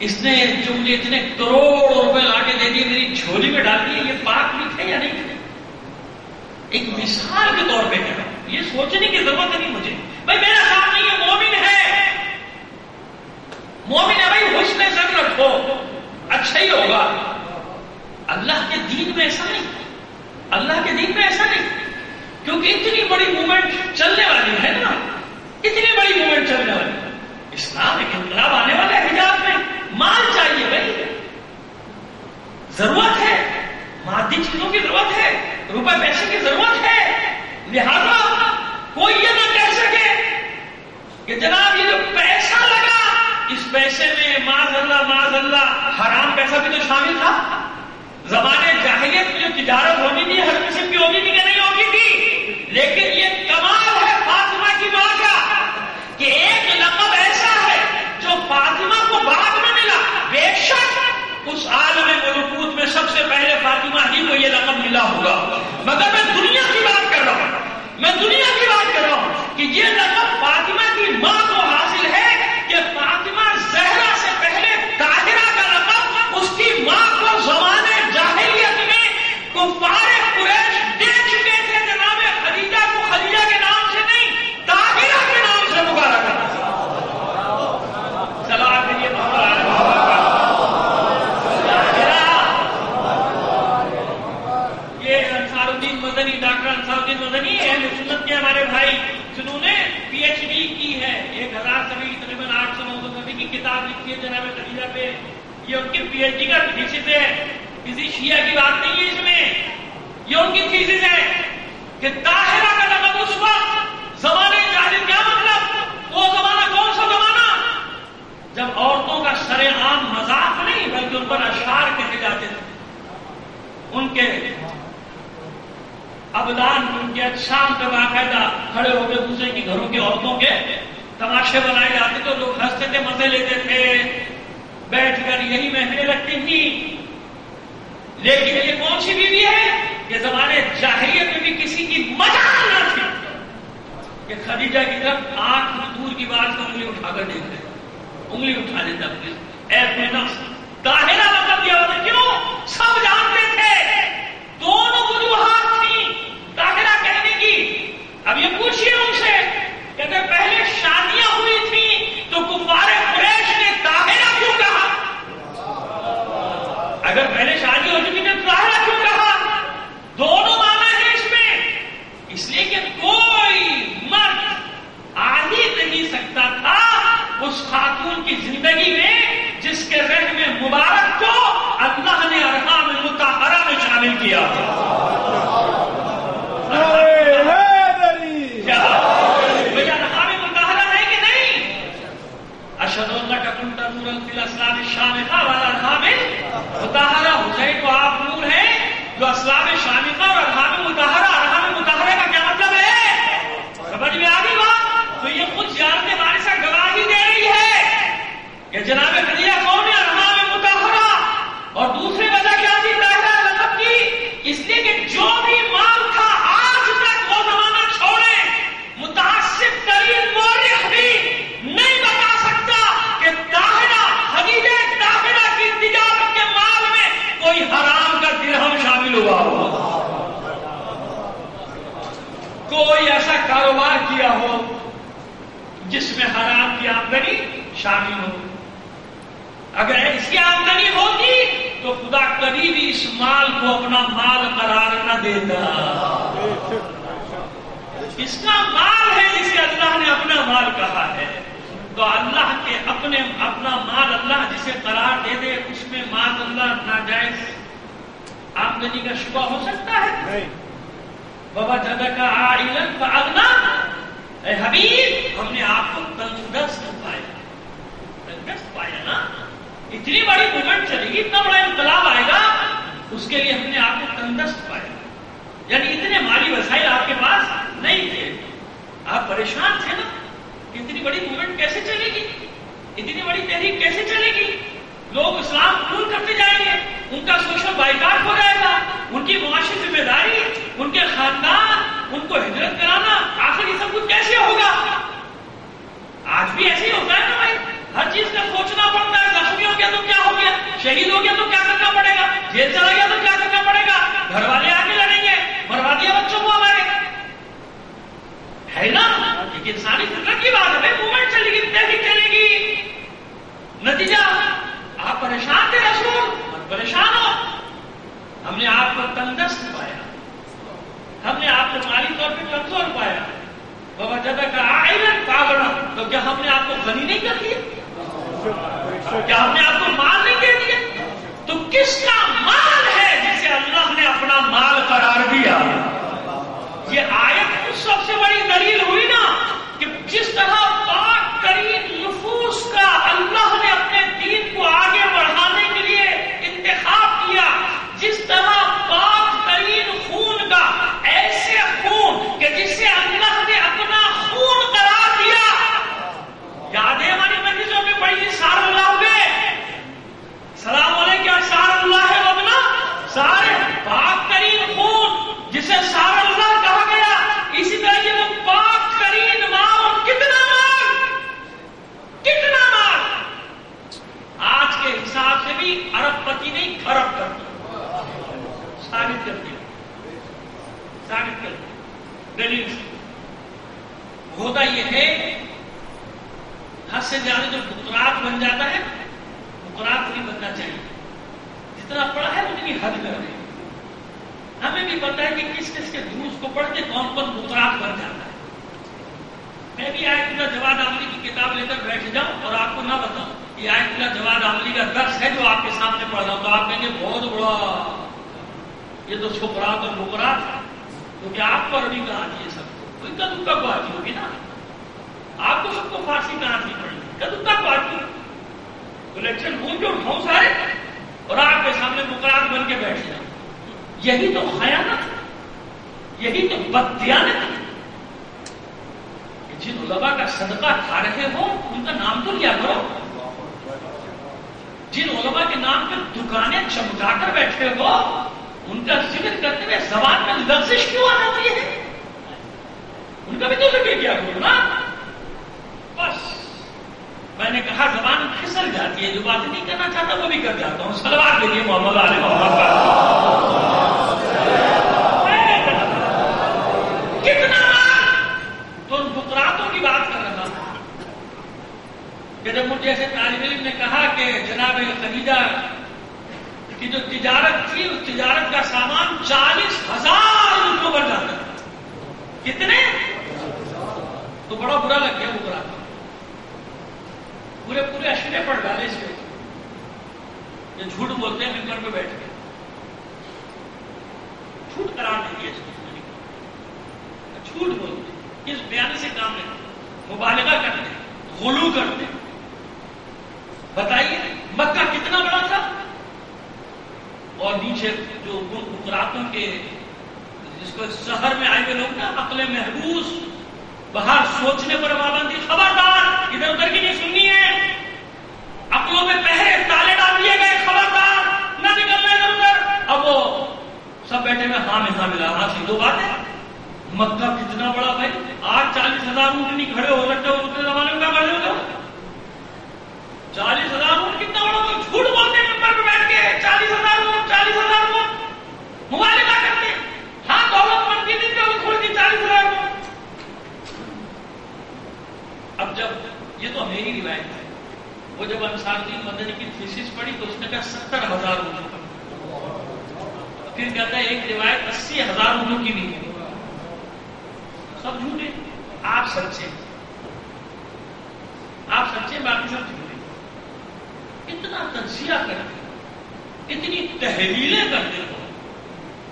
اس نے جو مجھے اتنے کروڑ روپے لا کے دے دیے، میری جھولی میں ڈال دیے، یہ پاک بھی ہے یا نہیں ہے؟ ایک مثال کے طور پہ کہہ رہا ہوں، یہ سوچنے کی ضرورت نہیں مجھے. بھائی میرا کام نہیں ہے، مومن ہے، مومن ہے بھائی، حسن ظن رکھو، اچھا ہی ہوگا. اللہ کے دین میں ایسا نہیں، اللہ کے دین میں ایسا نہیں. کیونکہ اتنی بڑی موومنٹ چلنے والی ہے نا، اتنی بڑی موومنٹ چلنے والی. اسلام ایک انقلاب آنے والا ہے. حجاب میں مال چاہیے بھائی، ضرورت ہے، مادی چیزوں کی ضرورت ہے، روپے پیسے کی ضرورت ہے. لہذا کوئی یہ نہ کہہ سکے کہ جناب یہ جو پیسہ لگا اس پیسے میں معاذ اللہ حرام پیسہ بھی تو شامل تھا. زمانے جاہلیت میں جو تجارت ہونی تھی ہر قسم کی ہوتی تھی کہ نہیں ہوتی تھی، لیکن یہ کمال ہے فاطمہ کی ماں کا کہ ایک لقب ایسا ہے جو فاطمہ کو بعد میں ملا. بے شک اس عالم ملکوت میں سب سے پہلے فاطمہ ہی کو یہ لقب ملا ہوگا، مگر میں دنیا کی بات کر رہا ہوں، میں دنیا کی بات کر رہا ہوں کہ یہ لقب فاطمہ کی ماں کو حاصل ہے کہ فاطمہ زہرا سے پہلے طاہرہ کا لقب اس کی ماں کو زمانے جاہلیت میں کفار قریش دے چکے تھے. جناب خدیجہ کو خدیجہ کے نام سے نہیں طاہرہ کے نام سے پکارا کرتا تھا. سلام کے لیے یہ انصار الدین مدنی، ڈاکٹر انصار الدین مدنی اہل سنت کے ہمارے بھائی جنہوں نے پی ایچ ڈی کی ہے، 1000 صفحے کی تقریباً 800-900 صفحے کی کتاب لکھی ہے جناب خدیجہ پہ. یہ ان کی پی ایچ ڈی کا تھیسس ہے، کسی شیعہ کی بات نہیں ہے اس میں. یہ ان کی تھیسس ہے کہ طاہرہ کا لقب اس وقت زمانے جاہلیت. کیا مطلب؟ وہ زمانہ کون سا زمانہ جب عورتوں کا سر عام مذاق نہیں بلکہ ان پر اشعار کہے جاتے تھے. ان کے ابدان، ان کے اجسام پہ باقاعدہ کھڑے ہو کے دوسرے کی گھروں کی عورتوں کے تماشے بنائے جاتے تھے. لوگ ہنستے تھے، مزے لیتے تھے، بیٹھ کر یہی محفلیں لگتی تھی. لیکن یہ کون سی بیوی ہے کہ زمانے جاہلیت میں بھی کسی کی مجال نہ تھی کہ خدیجہ کی طرف آنکھ دور کی بات کو انگلی اٹھا کر دیکھ لے، انگلی اٹھا لیتا اپنے نفس. طاہرہ مطلب دیا ہوتا. کیوں؟ سب جانتے تھے دونوں وجوہات تھیں طاہرہ کہنے کی. اب یہ پوچھئے ان سے کہ اگر پہلے شادیاں ہوئی تھیں تو کفار قریش نے طاہرہ کیوں کہا؟ اگر پہلے شادی ہو چکی تو طاہرہ کیوں کہا؟ دونوں معنی ہیں اس میں. اس لیے کہ کوئی مرد آ ہی نہیں سکتا تھا اس خاتون کی زندگی میں جس کے رحم مبارک کو اللہ نے ارحام لگا ہو. کوئی ایسا کاروبار کیا ہو جس میں حرام کی آمدنی شامل ہو. اگر ایسی آمدنی ہوتی تو خدا کبھی بھی اس مال کو اپنا مال قرار نہ دیتا. اس کا مال ہے جسے اللہ نے اپنا مال کہا ہے. تو اللہ کے اپنا مال اللہ جسے قرار دے دے اس میں مال اللہ ناجائز آمدنی کا شبہ ہو سکتا ہے؟ وَوَجَدَكَ عَائِلًا فَأَغْنَىٰ. اے حبیب ہم نے آپ کو تندرست پایا نا. اتنی بڑی موومنٹ چلے گی, اتنا بڑا انقلاب آئے گا, اس کے لیے ہم نے آپ کو تندرست پایا. یعنی اتنے مالی وسائل آپ کے پاس نہیں تھے, آپ پریشان تھے نا. اتنی بڑی موومنٹ کیسے چلے گی, اتنی بڑی تحریک کیسے چلے گی؟ لوگ اسلام قبول کرتے جائیں گے, ان کا سوشل بائیکاٹ ہو جائے گا, ان کی معاشی ذمہ داری, ان کے خاندان, ان کو ہجرت کرانا, آخر یہ سب کچھ کیسے ہوگا؟ آج بھی ایسے ہی ہوتا ہے نا بھائی, ہر چیز کا سوچنا پڑتا ہے. زخمی ہو گیا تو کیا ہو گیا, شہید ہو گیا تو کیا کرنا پڑے گا, جیل چلا گیا تو کیا کرنا پڑے گا, گھر والے آگے لڑیں گے, مروا دیا بچوں کو ہمارے, ہے نا. ایک انسانی فطرت کی بات ہے بھائی. موومنٹ چلے گی, تحریک چلے گی, نتیجہ آپ پریشان تھے رسول, مت پریشان ہو. ہم نے آپ کو تندرست پایا, ہم نے آپ کو مالی طور پہ کمزور پایا. وَوَجَدَكَ عَائِلًا فَأَغْنَىٰ. تو کیا ہم نے آپ کو غنی نہیں کر دیا؟ کیا ہم نے آپ کو مال نہیں دے دیا؟ تو کس کا مال ہے جسے اللہ نے اپنا مال قرار دیا؟ یہ آیت سب سے بڑی دلیل ہوئی نا کہ جس طرح پاک ترین نفوس کا اللہ نے اپنے دین کو آگے بڑھانے کے لیے انتخاب کیا, جس طرح پاک ترین خون کا ایسے خون کہ جسے اللہ نے اپنا خون قرار دیا. یاد ہے ہماری مجلسوں میں پڑھی سار اللہ پہ سلام علیکم سار اللہ ہے وبنا سارے پاک ترین خون جسے سار اللہ کہا گیا. اسی طرح یہ وہ پاک ترین مال, کتنا مال آج کے حساب سے بھی ارب پتی نہیں کھرب پتی ثابت کر دیا دلیل سے. ہوتا یہ ہے حد سے زیادہ جو بکرات بن جاتا ہے, بکرات نہیں بننا چاہیے. جتنا پڑھا ہے اتنی حد کر دیں. ہمیں بھی پتا ہے کہ کس کس کے دروس کو پڑھ کے کون کون بکرات بن جاتا ہے. میں بھی آیت اللہ جواد عاملی کی کتاب لے کر بیٹھ جاؤں اور آپ کو نہ بتاؤں یہ آیت اللہ جواد عاملی کا درس ہے جو آپ کے سامنے پڑھ رہا ہوں, تو آپ کہیں گے بہت بڑا یہ تو سکرات اور بکرات, کیونکہ آپ کو عربی کہاں دی ہے سب کو, کوئی کدو کا بات ہوگی نا. آپ کو سب کو فارسی کہاں نہیں پڑھی, کدو کا بات ہوگی. الیکشن بھول کے اٹھاؤں سارے اور آپ کے سامنے بکرات بن کے بیٹھ جاؤں. یہی تو خیانت, یہی تو بددیانت. جن علماء کا صدقہ کھا رہے ہو ان کا نام تو لیا کرو. جن علماء کے نام پہ دکانیں چمکا کر بیٹھے ہو ان کا ذکر کرتے ہوئے زبان میں لفظش کیوں آ جاتی ہے؟ ان کا بھی تو ذکر کیا کرو نا. بس میں نے کہا زبان پھسل جاتی ہے, جو بات نہیں کرنا چاہتا وہ بھی کر جاتا ہوں. صلوات کے لیے محمد علیہ محمد. کتنا تو ان بکراتوں کی بات کر رہا تھا کہ جب مجھے ایسے طالب علم نے کہا کہ جناب خدیجہ کی جو تجارت تھی اس تجارت کا سامان 40,000 روپئے بن جاتا تھا. کتنے؟ تو بڑا برا لگ گیا بکرات. پورے اشرے پڑ ڈالے اس پہ. یہ جھوٹ بولتے ہیں ممبر پہ بیٹھ کے, جھوٹ قرار دے دیا. جھوٹ بولتے اس بیان سے کام لیتے, مبالغہ کرتے, غلو کرتے. بتائیے مکہ کتنا بڑا تھا اور نیچے جو بکراتوں کے جس کو شہر میں آئے ہوئے لوگ نا عقل محبوس, باہر سوچنے پر پابندی, خبردار ادھر ادھر کی نہیں سننی ہے. عقلوں میں پہرے تالے ڈال دیے گئے, خبردار نہ نکلنا ادھر ادھر. اب وہ سب بیٹھے میں ہاں میں ہاں ملا, ہاں سی دو بات ہے. مکہ کتنا بڑا بھائی, آج 40,000 اونٹ نہیں کھڑے ہو سکتے, اس زمانے میں کیا کھڑے ہوگا 40,000 اونٹ کتنا بڑا. جھوٹ بولتے ہیں ممبر پہ بیٹھ کے 40,000 اونٹ 40,000 اونٹ. موبائل پھر کہتا ہے ایک روایت 80,000 روپوں کی بھی ہے، سب جھوٹے، آپ سچے، آپ سچے، باقی سب جھوٹے۔ اتنا تجزیہ کرتے، اتنی تحلیلیں کرتے ہو،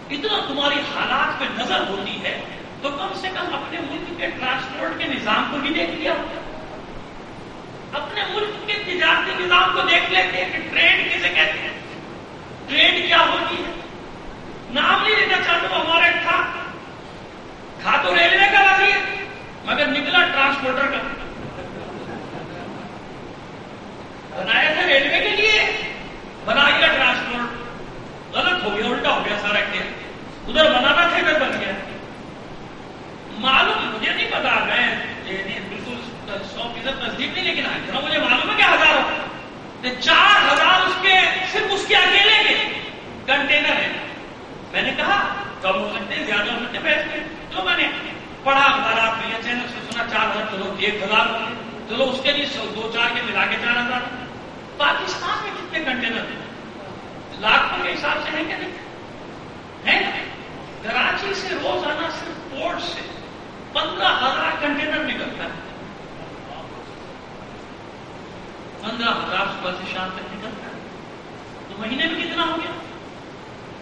اتنا تمہاری حالات پہ نظر ہوتی ہے، تو کم سے کم اپنے ملک کے ٹرانسپورٹ کے نظام کو بھی دیکھ لیا، اپنے ملک کے تجارتی نظام کو دیکھ لیتے ہیں کہ ٹریڈ کسے کہتے ہیں، ٹریڈ کیا ہوتی ہے۔ نام نہیں لینا چاہتا ہوں، ہمارا تھا تو ریلوے کا وزیر، مگر نکلا ٹرانسپورٹر کا، بنایا تھا ریلوے کے لیے، بنا گیا ٹرانسپورٹ، غلط ہو گیا، الٹا ہو گیا سارا کیا، ادھر بنانا تھا ادھر بن گیا۔ معلوم مجھے نہیں پتا، میں بالکل 100% تصدیق نہیں، لیکن اتنا مجھے معلوم ہے کہ 4,000 اس کے صرف اس کے اکیلے کے کنٹینر ہیں۔ میں نے کہا کم ہو سکتے ہیں، زیادہ ہو سکتے ہیں، بیٹھ کے تو میں نے پڑھا اخبارات میں، چینل سے سنا 4,000، چلو 1,000 ہو گئے، چلو اس کے لیے 2-4 کے ملا کے 4,000۔ پاکستان میں کتنے کنٹینر ہیں؟ لاکھوں کے حساب سے ہیں کہ نہیں ہے؟ کراچی سے روزانہ صرف پورٹ سے 15,000 کنٹینر نکلتا ہے، 15,000 صبح سے شام تک نکلتا ہے، تو مہینے میں کتنا ہو گیا؟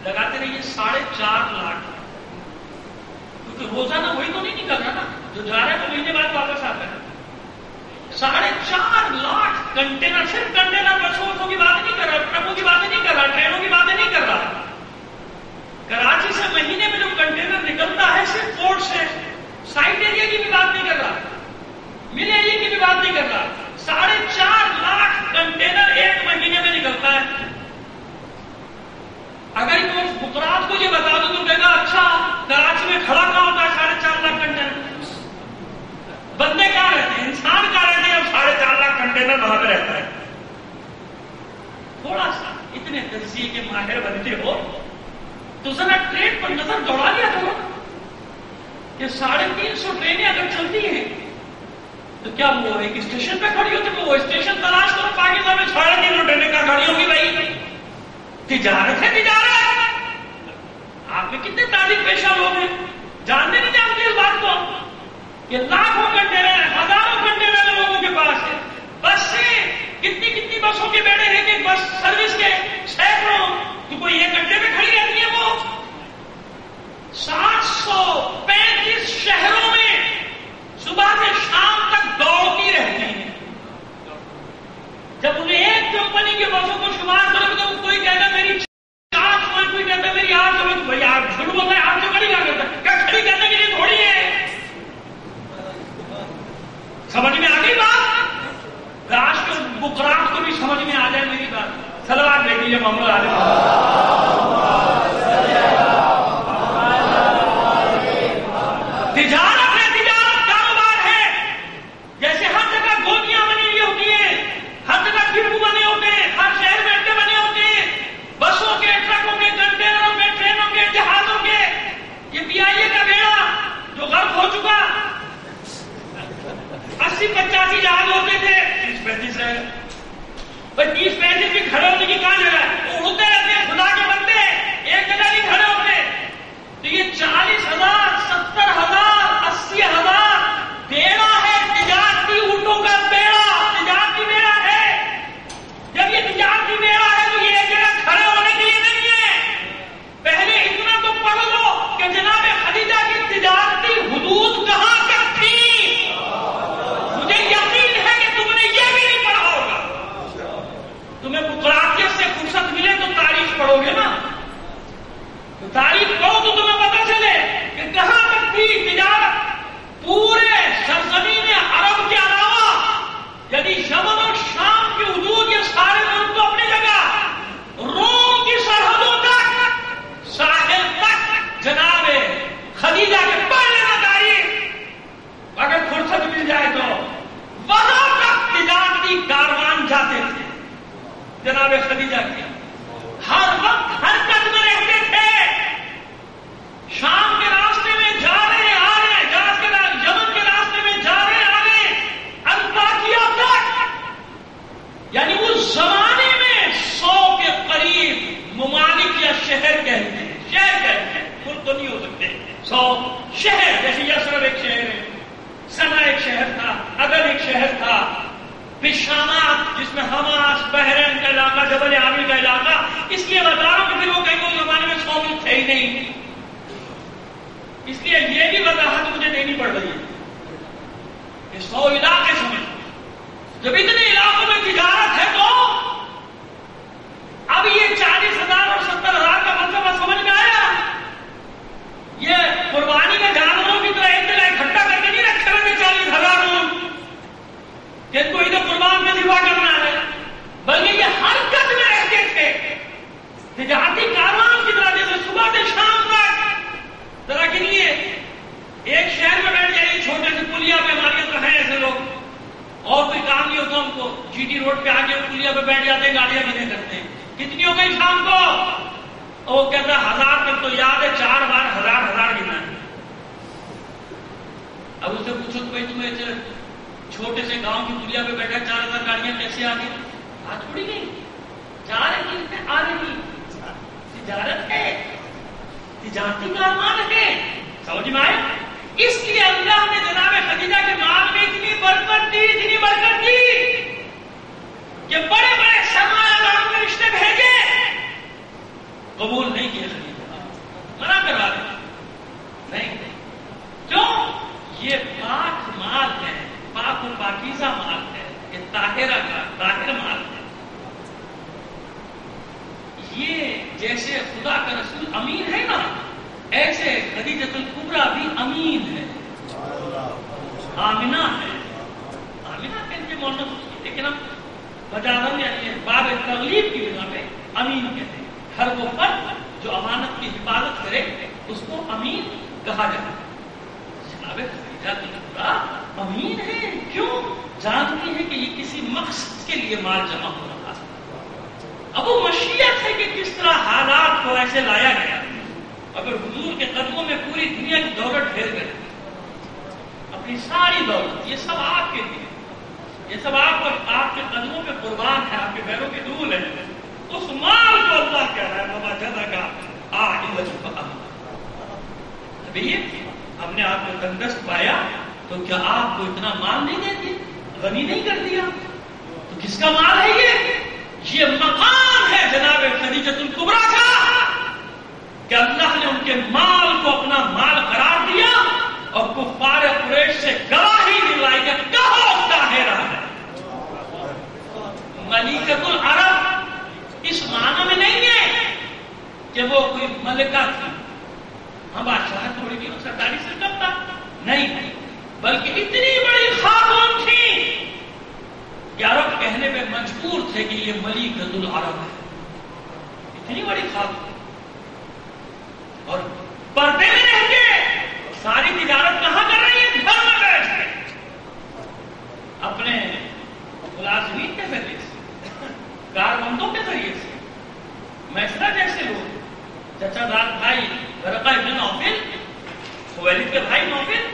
لگاتے رہیے 4.5 لاکھ، کیونکہ روزانہ وہی تو نہیں نکل رہا نا، جو جا رہا ہے تو مہینے بعد واپس آتا ہے۔ 4.5 لاکھ کنٹینر، صرف کنٹینر، بسوں کی بات نہیں کر رہا، ٹرکوں کی باتیں نہیں کر رہا، ٹرینوں کی باتیں نہیں کر رہا، کراچی سے مہینے میں جو کنٹینر نکلتا ہے صرف پورٹ سے، سائٹ ایریا کی بھی بات نہیں کر رہا، مل ایریا کی بھی بات نہیں کر رہا، 4.5 لاکھ کنٹینر ایک مہینے میں نکلتا ہے۔ اگر فقراء کو یہ بتا دو تو کہے گا اچھا کراچی میں کھڑا کہاں ہوتا ہے 4.5 لاکھ کنٹینر؟ بندے کہاں رہتے ہیں، انسان کہاں رہتے ہیں جب 4.5 لاکھ کنٹینر وہاں پہ رہتا ہے؟ تھوڑا سا اتنے تجزیے کے ماہر بنتے ہو تو ذرا ٹرین پر نظر دوڑا لیا کرو کہ 350 ٹرینیں اگر چلتی ہیں تو کیا وہ ایک اسٹیشن پہ کھڑی ہوتی ہے؟ وہ اسٹیشن تلاش کرو پاکستان میں 350 ٹرینیں کہاں کھڑی ہوگی بھائی؟ تجارت ہے، تجارت۔ آپ میں کتنے تعلیم پیشہ لوگ ہیں، جانتے نہیں جانتے اس بات کو کہ لاکھوں کنٹینر، ہزاروں کنٹینر لوگوں کے پاس ہے، بس سے کتنی بسوں کے بیڑے ہیں کہ بس سروس کے سینکڑوں، تو کوئی ایک گھنٹے میں کھڑی رہتی ہے، وہ 735 شہروں میں صبح سے شام تک دوڑتی رہتی ہیں۔ جب انہیں ایک کمپنی کی بسوں کو شمار کرو تو کوئی کہے گا میری 4 شہر جیسے یثرب ایک شہر ہے، سنا ایک شہر تھا، عدن ایک شہر تھا، پھر شامات جس میں حماس، بحرین کا علاقہ، جبل عامر کا علاقہ. اس لیے بتا رہا ہوں کہ پھر وہ کہیں اس زمانے میں 100 ملک تھے ہی نہیں. اس لیے یہ بھی وضاحت مجھے دینی پڑ رہی ہے کہ 100 علاقے سمجھ. جب اتنے علاقوں میں تجارت ہے تو اب یہ 40,000 اور 70,000 کا مطلب سمجھ میں آیا. یہ قربانی کے جانوروں کی طرح ایک جگہ اکٹھا کر کے نہیں رکھے ہوئے 40,000 لوگ کہ ان کو ادھر قربان میں ذبح کرنا ہے، بلکہ یہ حرکت میں رہتے تھے تجارتی کاروان کی طرح، جیسے صبح سے شام تک. ذرا گنیے، ایک شہر میں بیٹھ جائیے چھوٹے سے پلیا پہ، ہمارے تو ہیں ایسے لوگ، اور کوئی کام نہیں ہوتا ان کو، جی ٹی روڈ پہ آگے پلیا پہ بیٹھ جاتے ہیں، گاڑیاں گنے کرتے ہیں. کتنی ہو گئی شام کو؟ وہ کہتا ہے 1000 تک تو یاد ہے، 4 بار 1000 گنا ہے. اب اسے پوچھو تو بھائی تمہیں چھوٹے سے گاؤں کی پلیا پہ بیٹھا 4000 گاڑیاں کیسے آ گئی؟ آج تھوڑی گئی، جا رہی ہے، آ رہی. تجارت ہے، تجارتی کاروبار ہے. سمجھ میں آئے؟ اس لیے اللہ نے جناب خدیجہ کے مال میں اتنی برکت دی کہ بڑے بڑے سرمایہ داروں کے رشتے بھیجے، قبول نہیں کیے. خدیجہ منع کروا دیں نہیں. کیوں؟ یہ پاک مال ہے، پاک و پاکیزہ مال ہے، یہ طاہرہ کا طاہر مال ہے. یہ جیسے خدا کا رسول امین ہے نا، ایسے خدیجۃ الکبریٰ بھی امین ہے، آمنہ ہے. آمنہ کہتے ہیں مولنا، لیکن ہم مجازاً یعنی باب تغلیب کی بنا پہ امین کہتے ہیں. ہر وہ فرد جو امانت کی حفاظت کرے اس کو امین کہا جاتا ہے. جناب خدیجہ الکبریٰ امین ہے. کیوں؟ جانتی ہے کہ یہ کسی مقصد کے لیے مال جمع ہو رہا ہے. اب وہ مشیت ہے کہ کس طرح حالات کو ایسے لایا گیا. اگر حضور کے قدموں میں پوری دنیا کی دولت ڈھیر گئی، اپنی ساری دولت، یہ سب آپ کے لیے، یہ سب آپ کے قدموں پہ قربان ہے، آپ کے پیروں کے دھول ہے. اس مال کو اللہ کہہ رہا ہے بابا جدا کا ابھی ہم نے آپ کو تندرست پایا تو کیا آپ کو اتنا مال نہیں دیتی، غنی نہیں کر دیا؟ تو کس کا مال ہے یہ مقام ہے جناب خدیجۃ الکبریٰ کا کہ اللہ نے ان کے مال کو اپنا مال قرار دیا اور کفار قریش سے گواہی دلائی کہ کہو طاہرہ ہے. ملکۃ العرب اس معنی میں نہیں ہے کہ وہ کوئی ملکہ تھی، ہم بادشاہ تھوڑی کی سرکاری سرکت تھا، نہیں، بلکہ اتنی بڑی خاتون تھی کہ عرب کہنے میں مجبور تھے کہ یہ ملکۃ العرب ہے. اتنی بڑی خاتون اور پردے میں رہ کے ساری تجارت کہاں کر رہی ہے؟ گھر میں بیٹھ کے اپنے ملازمین کے ذریعے سے، کاربندوں کے ذریعے سے. میسرہ جیسے لوگ، چچا داد بھائی ورقہ ابن نوفل، خویلد کے بھائی نوفل،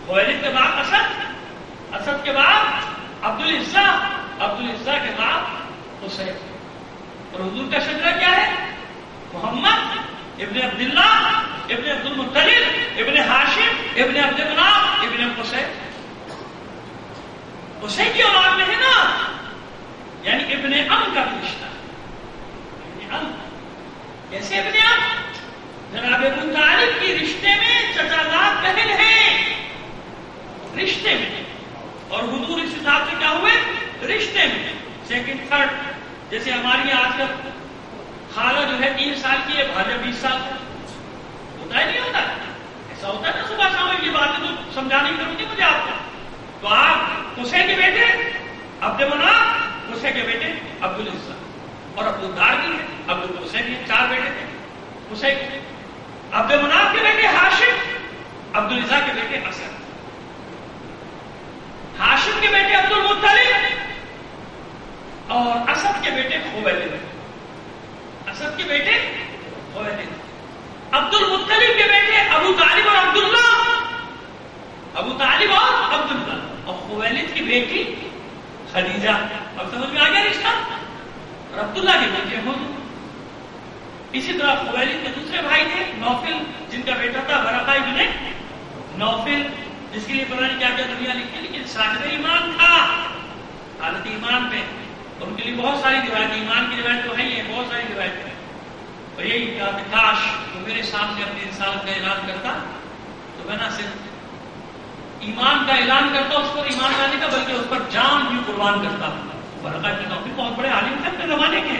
خویلد کے بعد اسد، اسد کے بعد عبدالعزہ، عبدالعزہ کے بعد حسین. اور حضور کا شجرہ کیا ہے؟ محمد ابن عبداللہ ابن عبد المطلب ابن ہاشم ابن عبد مناف ابن حسین. حسین کی اولاد میں ہے نا، یعنی ابن ام کا رشتہ. ابن ام کیسے ابن ام؟ جناب ابو طالب کی رشتے میں چچا زاد بہن ہے، رشتے میں. اور حضور اس حساب سے کیا ہوئے؟ رشتے میں سیکنڈ تھرڈ. جیسے ہماری آج کل خالہ جو ہے 3 سال کی ہے، بھاجا 20 سال کا ہوتا ہے، نہیں ہوتا؟ ایسا ہوتا ہے نا. صبح شام کی باتیں تو سمجھانے کی ضرورت نہیں مجھے آپ کو. تو آپ حسین کے بیٹے عبد مناف، حسین کے بیٹے عبدالعزہ، اور عبدالدار بھی ہے، عبد الحسین کے 4 بیٹے تھے. حسین کے عبد مناف کے بیٹے ہاشم، عبدالعزہ کے بیٹے اسد، ہاشم کے بیٹے عبد المطلب اور اسد کے بیٹے خویلد. اسد کے بیٹے خویلد، عبد المطلب کے بیٹے ابو طالب اور عبداللہ، ابو طالب اور عبداللہ، اور خویلد کی بیٹی خدیجہ. اب سمجھ میں آ گیا رشتہ؟ اور عبداللہ کے بیٹے حضور. اسی طرح خویلد کے دوسرے بھائی تھے نوفل، جن کا بیٹا تھا ورقہ ابن صاحب ایمان تھا حالت ایمان پہ. ان کے لیے بہت ساری روایت ایمان کی روایت تو ہے ہی ہے, بہت ساری روایت ہے. اور یہی کہا کہ کاش تو میرے سامنے اپنی رسالت کا اعلان کرتا تو میں نہ صرف ایمان کا اعلان کرتا اس پر ایمان لانے کا بلکہ اس پر جان بھی قربان کرتا. برکہ کے نام بھی بہت بڑے عالم تھے اپنے زمانے کے.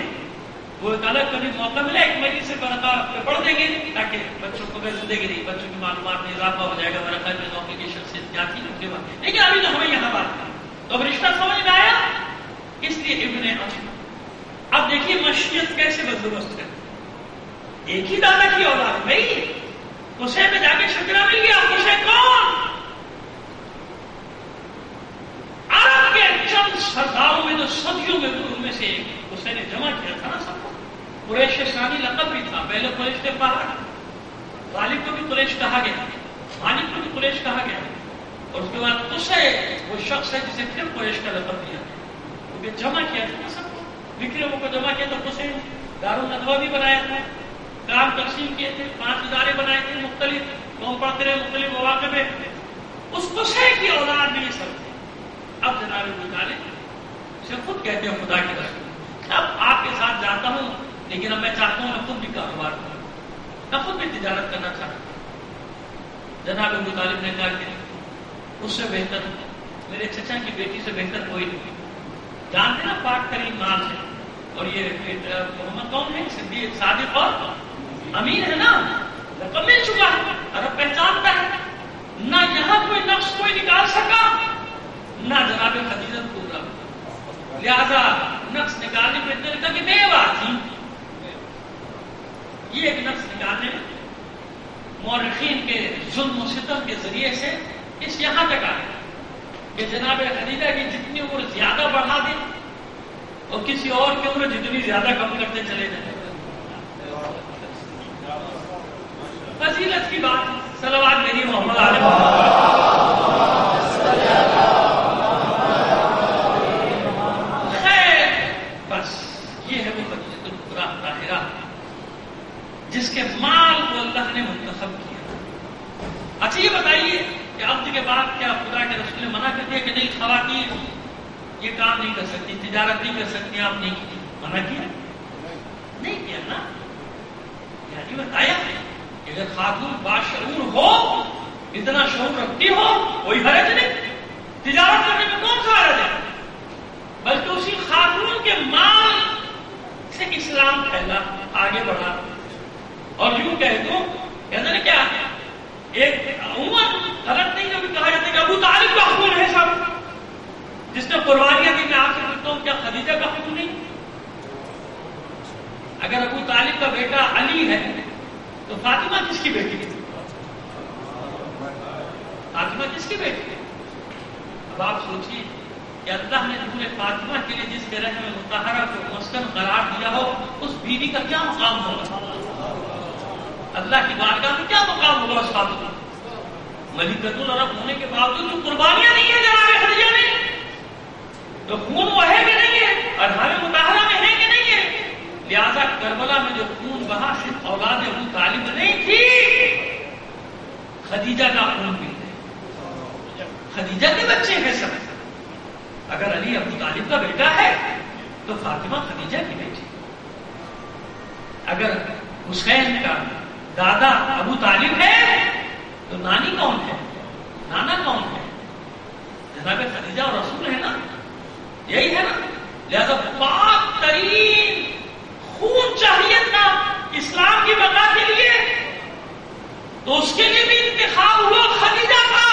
وہ ایک الگ کبھی موقع ملا ایک مجلس سے برکہ پہ پڑھ دیں گے تاکہ بچوں کو زندگی نہیں, بچوں کی معلومات میں اضافہ ہو جائے گا. برکہ کے نام کی شخصیت کیا تھی ان کے بعد, لیکن ابھی تو ہمیں یہاں بات ہے تو رشتہ سمجھ میں آیا. اس لیے ابن اب دیکھیے مشیت کیسے بندوبست ہے. ایک ہی دادا کی اولاد بھائی, اسے میں جا کے شجرا مل گیا. اسے کون عرب کے چند سرداروں میں جو صدیوں میں ان میں سے اسے نے جمع کیا تھا نا سب کو. قریش ثانی لقب بھی تھا. پہلے قریش کے پہاڑ, غالب کو بھی قریش کہا گیا, غالب کو بھی قریش کہا گیا, اور اس کے بعد اسے وہ شخص ہے جسے پھر قریش کا لقب دیا, کیونکہ جمع کیا تھا نا سب کو. بکھرے ہوئے کو جمع کیا تو اسے دارالندوا بھی بنایا تھا, کام تقسیم کیے تھے, 5 ادارے بنائے تھے مختلف, قوم پڑھتے رہے مختلف مواقع پہ. اس قصے کی اولاد بھی یہ سب تھے. اب جناب ابو طالب سے خود کہتے ہیں خدا کے رسول, اب آپ کے ساتھ جاتا ہوں لیکن اب میں چاہتا ہوں میں خود بھی کاروبار کروں, میں خود بھی تجارت کرنا چاہتا ہوں. جناب ابو طالب نے کہا کہ اس سے بہتر میرے چچا کی بیٹی سے بہتر کوئی نہیں. جانتے نا پاک ترین مال ہے, اور یہ محمد کون ہے, صدیق صادق اور امین ہے نا, رقم مل چکا ہے, عرب پہچانتا ہے. نہ یہاں کوئی نقص کوئی نکال سکا نہ جناب خدیجہ پورا, لہذا نقص نکالنے پہ اتنے لگا کہ بیوہ تھی. یہ ایک نقص نکالنے میں مورخین کے ظلم و ستم کے ذریعے سے اس یہاں تک آئے کہ جناب خدیجہ کی جتنی عمر زیادہ بڑھا دیں اور کسی اور کی عمر جتنی زیادہ کم کرتے چلے جائیں. فضیلت کی بات, صلوات میری محمد علیہ خیر. بس یہ ہے وہ فضیلت الکبریٰ طاہرہ جس کے مال کو اللہ نے منتخب کیا. اچھا یہ بتائیے کہ عبد کے بعد کیا خدا کے رسول نے منع کر دیا کہ نہیں خواتین یہ کام نہیں کر سکتی, تجارت نہیں کر سکتی, آپ نہیں کی, منع کیا نہیں کیا نا. یعنی بتایا کہ اگر خاتون باشعور ہو, اتنا شعور رکھتی ہو, کوئی حرج نہیں, تجارت کرنے میں کون سا حرج ہے. بلکہ اسی خاتون کے مال سے اسلام پھیلا, آگے بڑھا. اور یوں کہہ دو کہتے ہیں کیا ایک عموماً غلط نہیں جو بھی کہا جاتا ہے کہ ابو طالب کا حکم ہے سب, جس نے قربانیاں دی. میں آپ سے پوچھتا ہوں کیا خدیجہ کا حکم نہیں؟ اگر ابو طالب کا بیٹا علی ہے تو فاطمہ کس کی بیٹی ہے؟ فاطمہ کس کی بیٹی ہے؟ اب آپ سوچیے کہ اللہ نے حضور فاطمہ کے لیے جس رحم مطہرہ کو مسکن قرار دیا ہو, اس بیوی کا کیا مقام ہوگا اللہ کی بارگاہ میں؟ کیا مقام ہوگا اس فاطمہ؟ ملکۃ العرب ہونے کے باوجود جو قربانیاں نہیں ہیں جناب خدیجہ میں, تو خون وہ ہے کہ نہیں ہے, ارحام مطہرہ میں ہے کہ نہیں ہے. لہذا کربلا میں جو خون بہا صرف اولاد ابو طالب نہیں تھی, خدیجہ کا خون بھی ہے, خدیجہ کے بچے ہیں سب. اگر علی ابو طالب کا بیٹا ہے تو فاطمہ خدیجہ کی بیٹی. اگر حسین کا دادا ابو طالب ہے تو نانی کون ہے, نانا کون ہے؟ جناب خدیجہ اور رسول ہے نا, یہی ہے نا. لہذا پاک ترین خون چاہیے تھا اسلام کی بقا کے لیے, تو اس کے لیے بھی انتخاب ہوا خدیجہ کا.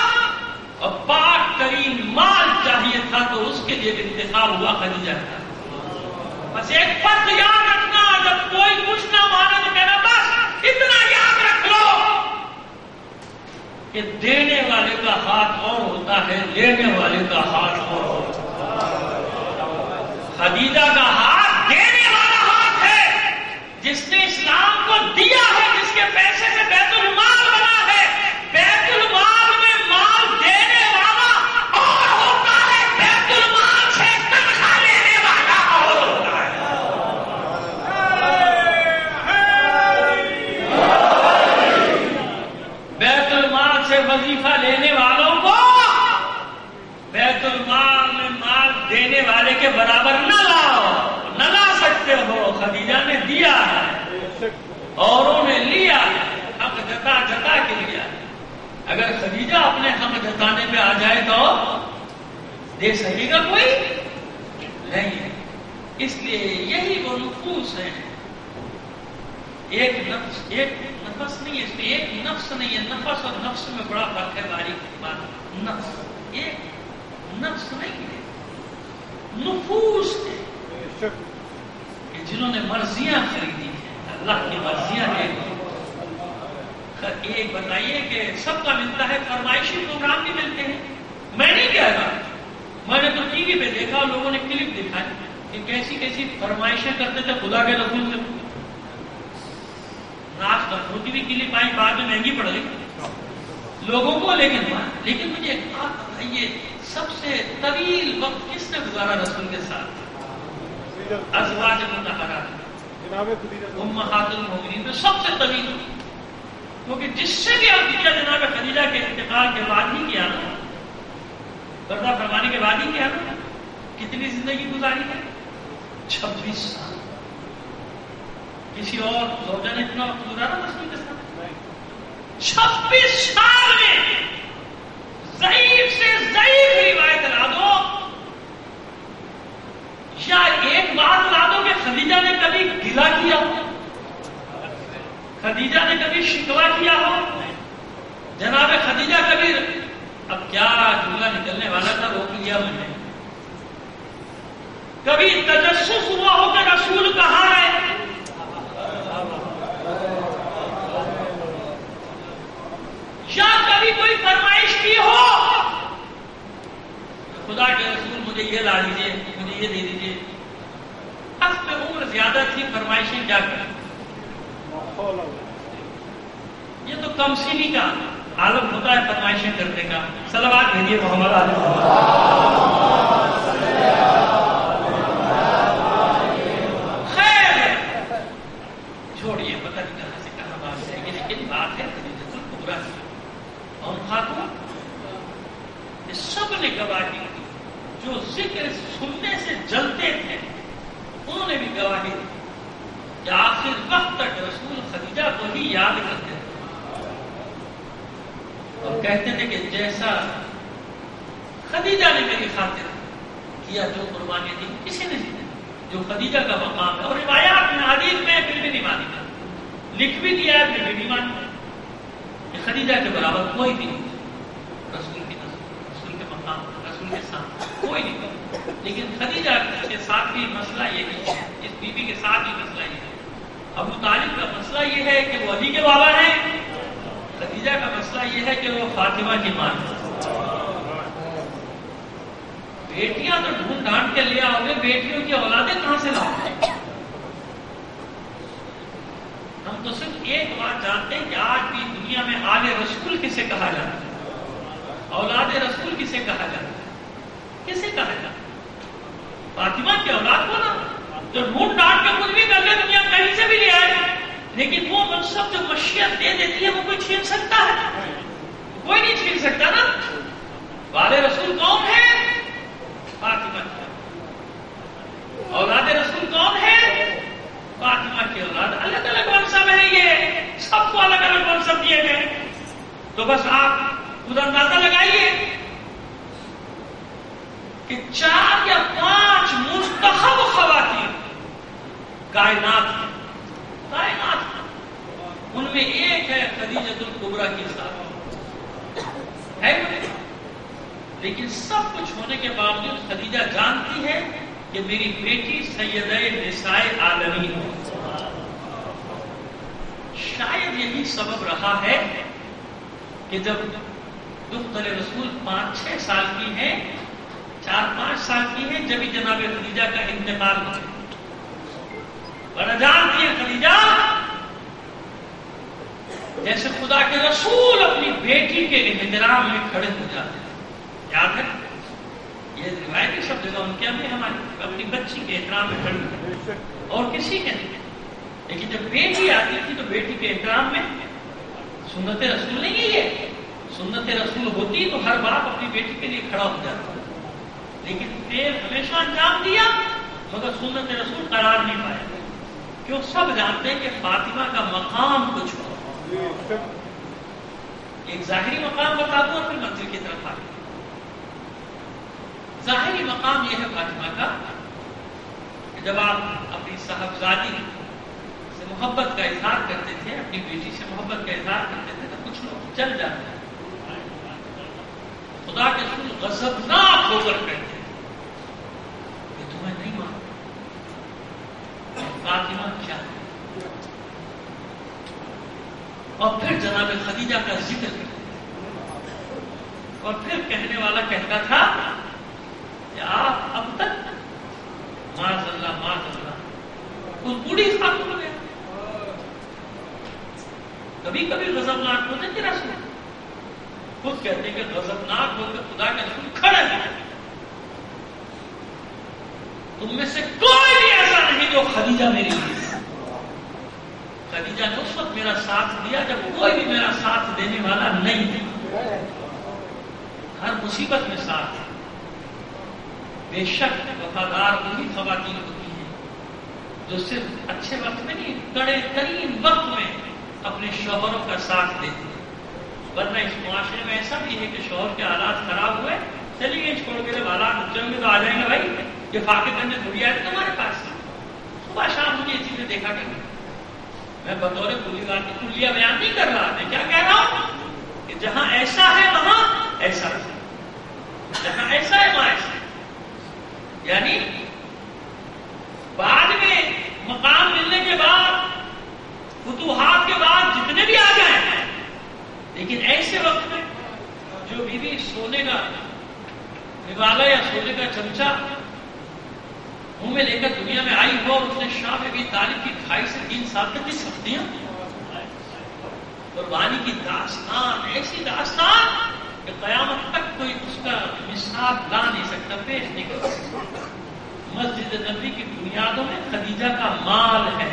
اور پاک ترین مال چاہیے تھا تو اس کے لیے بھی انتخاب ہوا خدیجہ کا. بس ایک فرق یاد رکھنا, جب کوئی کچھ نہ مانا تو کہنا بس اتنا یاد رکھ لو کہ دینے والے کا ہاتھ اور ہوتا ہے, لینے والے کا ہاتھ اور ہوتا ہے. خدیجہ کا ہاتھ دینے والا ہاتھ ہے, جس نے اسلام کو دیا ہے, جس کے پیسے سے بیت المال بنا ہے. بیت المال میں مال دینے والا اور ہوتا ہے, بیت المال سے تنخواہ لینے والا اور ہوتا ہے. بیت المال سے وظیفہ لینے والوں کو بیت کے برابر نہ لاؤ، نہ لا سکتے ہو، خدیجہ نے دیا ہے، اوروں نے لیا ہے، حق جتا جتا کے لیا ہے۔ اگر خدیجہ اپنے حق جتانے پہ آ جائے تو دے سکے گا کوئی نہیں ہے۔ اس لیے یہی وہ نفوس ہیں، ایک نفس نہیں ہے، اس میں ایک نفس نہیں ہے، نفس اور نفس میں بڑا فرق ہے، باریک بات۔ نفس ایک نفس نہیں ہے، نفوس ہے کہ جنہوں نے مرضیاں خریدی ہیں، اللہ کی مرضیاں ہیں۔ ایک بتائیے کہ سب کا ملتا ہے، فرمائشی پروگرام بھی ملتے ہیں، میں نہیں کہہ رہا، میں نے تو ٹی وی پہ دیکھا، لوگوں نے کلپ دکھائی کہ کیسی کیسی فرمائشیں کرتے تھے خدا کے رسول سے۔ ناچ گانوں کی بھی کلپ آئی، بعد میں مہنگی پڑ گئی لوگوں کو، لیکن مجھے ایک بات بتائیے، سب سے طویل وقت کس نے گزارا رسول کے ساتھ؟ ازواج مطہرات، امہات المومنین میں سب سے طویل، کیونکہ جس سے بھی آپ کیا جناب خدیجہ کے انتقال کے بعد ہی کیا نا، پردہ فرمانے کے بعد ہی کیا نا، کتنی زندگی گزاری ہے؟ 26 سال۔ کسی اور زوجہ نے اتنا وقت گزارا رسول کے ساتھ؟ 26 سال میں ضعیف سے ضعیف روایت لا دو، یا ایک بات لا دو کہ خدیجہ نے کبھی گلہ کیا ہو، خدیجہ نے کبھی شکوہ کیا ہو، جناب خدیجہ کبھی، اب کیا جملہ نکلنے والا تھا روک لیا میں نے، کبھی تجسس ہوا ہو کہ رسول کہاں ہے؟ یا کبھی کوئی فرمائش کی ہو خدا کے رسول مجھے یہ لا دیجیے، مجھے یہ دے دیجیے، اب میں عمر زیادہ تھی، فرمائشیں کیا کریں؟ یہ تو کم سینی کا عالم ہوتا ہے فرمائشیں کرنے کا۔ صلوات بھیجیے محمد علیہ خیر چھوڑیے، پتہ نہیں کہاں سے کہاں بات جائے گی، لیکن بات ہے خدیجہ الکبریٰ کی اور خاتون، یہ سب نے گواہی دی، جو ذکر سننے سے جلتے تھے انہوں نے بھی گواہی دی کہ آخر وقت تک رسول خدیجہ کو ہی یاد کرتے تھے اور کہتے تھے کہ جیسا خدیجہ نے میری خاطر کیا، جو قربانی دی کسی نے نہیں، جو خدیجہ کا مقام ہے، اور روایات میں حدیث میں پھر بھی نہیں مانی، لکھ بھی دیا ہے پھر بھی نہیں مانی کہ خدیجہ کے برابر کوئی بھی نہیں، رسول کی نظر، رسول کے مقام، رسول کے ساتھ کوئی نہیں۔ لیکن خدیجہ کے ساتھ بھی مسئلہ یہ نہیں ہے، اس بیوی کے ساتھ بھی مسئلہ یہ ہے۔ ابو طالب کا مسئلہ یہ ہے کہ وہ علی کے بابا ہیں، خدیجہ کا مسئلہ یہ ہے کہ وہ فاطمہ کی ماں ہے۔ بیٹیاں تو ڈھونڈ ڈھانٹ کے لے آؤ گے، بیٹیوں کی اولادیں کہاں سے لاؤ گے؟ ہم تو صرف ایک بات جانتے ہیں کہ آج بھی دنیا میں آل رسول کسے کہا جاتا ہے، اولاد رسول کسے کہا جاتا ہے، کسے کہا جاتا ہے؟ فاطمہ کی اولاد کو نا، جو ڈھونڈ ڈانٹ کے کچھ بھی کر لے دنیا کہیں سے بھی لے آئے، لیکن وہ منصب جو مشیت دے دیتی ہے وہ کوئی چھین سکتا ہے؟ کوئی نہیں چھین سکتا نا۔ والے رسول کون ہے؟ فاطمہ کی اولاد رسول کون ہے؟ فاطمہ کی اولاد۔ الگ الگ منصب ہے، یہ سب کو الگ الگ منصب دیے گئے، تو بس آپ خود اندازہ لگائیے کہ 4 یا 5 منتخب خواتین کائنات ان میں ایک ہے خدیجہ الکبریٰ کی ساتھ ہے، لیکن سب کچھ ہونے کے باوجود خدیجہ جانتی ہے کہ میری بیٹی سیدہ نساء عالمین ہے۔ شاید یہی سبب رہا ہے کہ جب دختر رسول 5-6 سال کی ہے، 4-5 سال کی ہے، جبھی جناب خدیجہ کا انتقال ہوا، ورنہ جانتی ہے خدیجہ جیسے خدا کے رسول اپنی بیٹی کے احترام میں کھڑے ہو جاتے ہیں۔ یاد ہے یہ روایت سب جگہ ان کے بھی، ہماری اپنی بچی کے احترام میں کھڑی ہوتی اور کسی کے نہیں، لیکن جب بیٹی آتی تھی تو بیٹی کے احترام میں سنت رسول نہیں ہے، سنت رسول ہوتی تو ہر باپ اپنی بیٹی کے لیے کھڑا ہو جاتا، لیکن فعل ہمیشہ انجام دیا مگر سنت رسول قرار نہیں پایا. کیوں؟ سب جانتے ہیں کہ فاطمہ کا مقام کچھ ہو. ایک ظاہری مقام بتا دوں اور پھر منزل کی طرف آئے. ظاہری مقام یہ ہے فاطمہ کا کہ جب آپ اپنی صاحبزادی سے محبت کا اظہار کرتے تھے، اپنی بیٹی سے محبت کا اظہار کرتے تھے تو کچھ لوگ چل جاتے ہیں. خدا کے رسول غضبناک ہو کر کہتے ہیں کہ تمہیں نہیں مانتا فاطمہ کیا ہے. اور پھر جناب خدیجہ کا ذکر کرتے ہیں. اور پھر کہنے والا کہتا تھا کہ آپ اب تک معاذ اللہ اس بوڑھی خاتون ہو گیا. کبھی کبھی غضبناک ہوتے کہ رسول خود کہتے ہیں کہ غضبناک ہو کر خدا کے رسول کھڑے ہیں. تم میں سے کوئی بھی ایسا نہیں جو خدیجہ میری لیے. خدیجہ نے اس وقت میرا ساتھ دیا جب کوئی بھی میرا ساتھ دینے والا نہیں تھا. ہر مصیبت میں ساتھ ہے. بے شک وفادار وہی خواتین ہوتی ہیں جو صرف اچھے وقت میں نہیں، کڑے ترین وقت میں اپنے شوہروں کا ساتھ دیتی ہیں. ورنہ اس معاشرے میں ایسا بھی ہے کہ شوہر کے حالات خراب ہوئے، چلیے چھوڑ کے جب حالات اچھیں گے تو آ جائیں گے بھائی یہ فاقے کرنے تھوڑی آئے تمہارے پاس. صبح شام مجھے یہ چیزیں دیکھا کریں. میں بطور کلیہ بیان نہیں کر رہا، میں کیا کہہ رہا ہوں کہ جہاں ایسا ہے وہاں ایسا ہے، جہاں ایسا ہے وہاں ایسا ہے. یعنی بعد میں مقام ملنے کے بعد، فتوحات کے بعد جتنے بھی آ جائیں، لیکن ایسے وقت میں جو بیوی سونے کا نوالا یا سونے کا چمچہ منہ میں لے کر دنیا میں آئی ہو اور اس نے شاہ میں بھی طالب کی کھائی سے 3 سال تک کی سختیاں، قربانی کی داستان، ایسی داستان کہ قیامت تک کوئی اس کا مثال لا نہیں سکتا، پیش نہیں کر سکتا. مسجد نبوی کی بنیادوں میں خدیجہ کا مال ہے.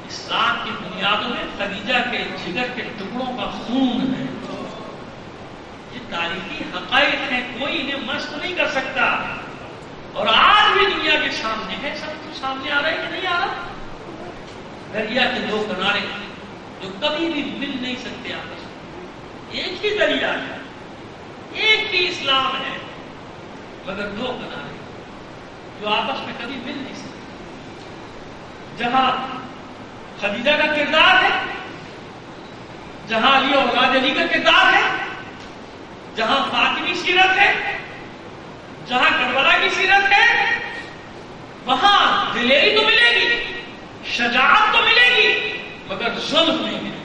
اسلام کی بنیادوں میں خدیجہ کے جگر کے ٹکڑوں کا خون ہے. یہ تاریخی حقائق ہیں، کوئی انہیں مسخ نہیں کر سکتا. اور آج بھی دنیا کے سامنے ہے. سب کچھ سامنے آ رہا ہے کہ نہیں آ رہا؟ دریا کے 2 کنارے جو کبھی بھی مل نہیں سکتے آپس میں. ایک ہی دریا ہے، ایک ہی اسلام ہے، مگر 2 کنارے جو آپس میں کبھی مل نہیں سکتے. جہاں خدیجہ کا کردار ہے، جہاں علی اولاد علی کا کردار ہے، جہاں فاطمی سیرت ہے، جہاں کربلا کی سیرت ہے، وہاں دلیری تو ملے گی، شجاعت تو ملے گی، مگر ظلم نہیں ملے گا.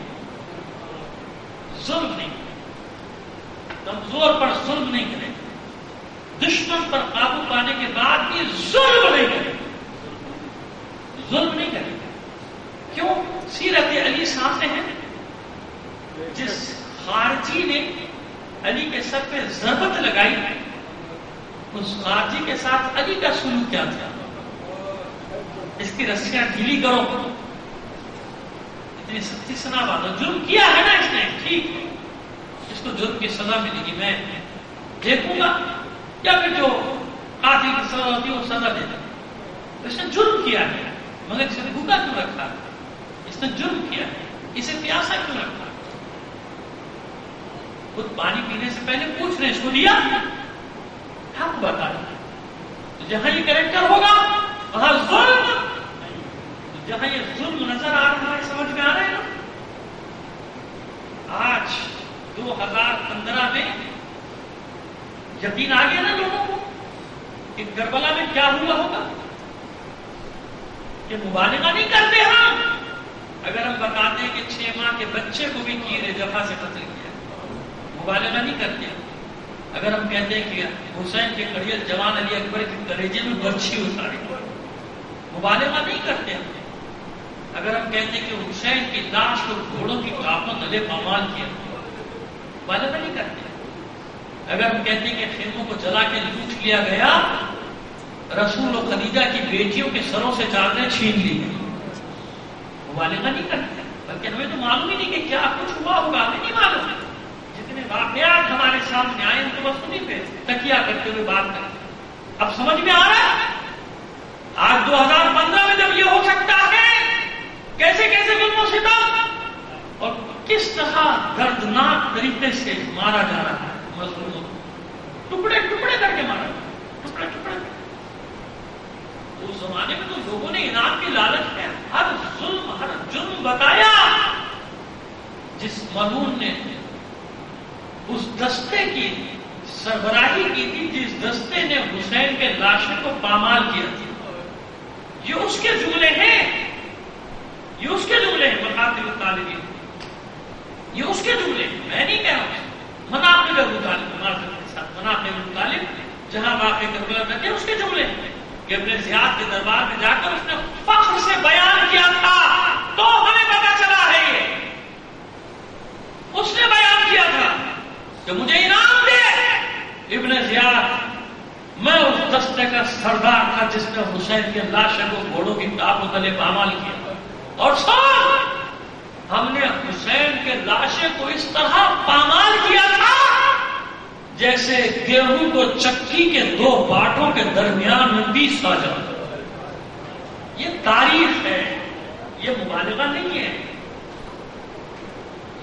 ظلم نہیں ملے گا. کمزور پر ظلم نہیں کرے گا. دشمن پر قابو پانے کے بعد بھی ظلم نہیں کرے گا. ظلم نہیں کرے گا. کیوں؟ سیرت علی سامنے ہے. جس خارجی نے علی کے سر پہ ضربت لگائی، اس خارجی کے ساتھ علی کا سلوک کیا تھا؟ اس کی رسیاں ڈھیلی کرو، اتنی سختی سے نہ باندھو. جرم کیا ہے نا اس نے، ٹھیک ہے، اس کو جرم کی سزا ملے گی، میں دیکھوں گا. یا پھر جو قاتل کی سزا ہوتی ہے وہ سزا دے دیں. اس نے جرم کیا ہے، مگر اسے بھوکا کیوں رکھا؟ اس نے جرم کیا ہے، اسے پیاسا کیوں رکھا؟ خود پانی پینے سے پہلے پوچھ رہے اس کو دیا؟ حق بتا دیں. تو جہاں یہ کریکٹر ہوگا وہاں ظلم، جہاں یہ ظلم نظر آ رہا ہے، سمجھ میں آ رہا ہے نا؟ آج 2015 میں یقین آ گیا نا لوگوں کو کہ کربلا میں کیا ہوا ہوگا. کہ مبالغہ نہیں کرتے ہم اگر ہم بتاتے ہیں کہ 6 ماہ کے بچے کو بھی تیر جفا سے قتل کیا. مبالغہ نہیں کرتے اگر ہم کہتے ہیں کہ حسین کے کڑیل جوان علی اکبر کے کلیجے میں برچھی اتاری. مبالغہ نہیں کرتے ہم اگر ہم کہتے ہیں کہ حسین کی لاش کو گھوڑوں کی کاپوں نلے پامال کیا. مبالغہ نہیں کرتے اگر ہم کہتے ہیں کہ خیموں کو جلا کے لوٹ لیا گیا، رسول و خدیجہ کی بیٹیوں کے سروں سے چادریں چھین لی گئی. مبالغہ نہیں کرتے، بلکہ ہمیں تو معلوم ہی نہیں کہ کیا کچھ ہوا ہوگا، ہمیں نہیں معلوم. جتنے واقعات ہمارے سامنے آئے تو بس انہیں پہ تکیہ کرتے ہوئے بات کریں. اب سمجھ میں آ رہا ہے آج 2015 میں جب یہ ہو سکتا ہے کیسے کیسے ظلم و ستم اور کس طرح دردناک طریقے سے مارا جا رہا ہے مظلوموں کو, ٹکڑے ٹکڑے کر کے مارا, ٹکڑے ٹکڑے. اس زمانے میں تو لوگوں نے انعام کی لالچ میں ہر ظلم ہر جرم بتایا. جس ملعون نے اس دستے کی سربراہی کی تھی, جس دستے نے حسین کے لاشوں کو پامال کیا تھا, یہ اس کے جملے ہیں, یہ اس کے جملے ہیں. مقاتل الطالبین یہ اس کے جملے ہیں, میں نہیں کہہ رہا ہوں. مناقب ابو طالب کے ساتھ مناقب ابو طالب جہاں واقع کربلا میں تھے اس کے جملے ہیں کہ ابن زیاد کے دربار میں جا کر اس نے فخر سے بیان کیا تھا تو ہمیں پتا چلا ہے یہ اس نے بیان کیا تھا کہ مجھے انعام دے. ابن زیاد میں اس دستے کا سردار تھا جس نے حسین کے لاشوں کو گھوڑوں کی ٹاپوں تلے پامال کیا, اور ساتھ ہم نے حسین کے لاشے کو اس طرح پامال کیا تھا جیسے گیہوں کو چکی کے دو باٹوں کے درمیان میں پیسا جاتا. یہ تاریخ ہے, یہ مبالغہ نہیں ہے,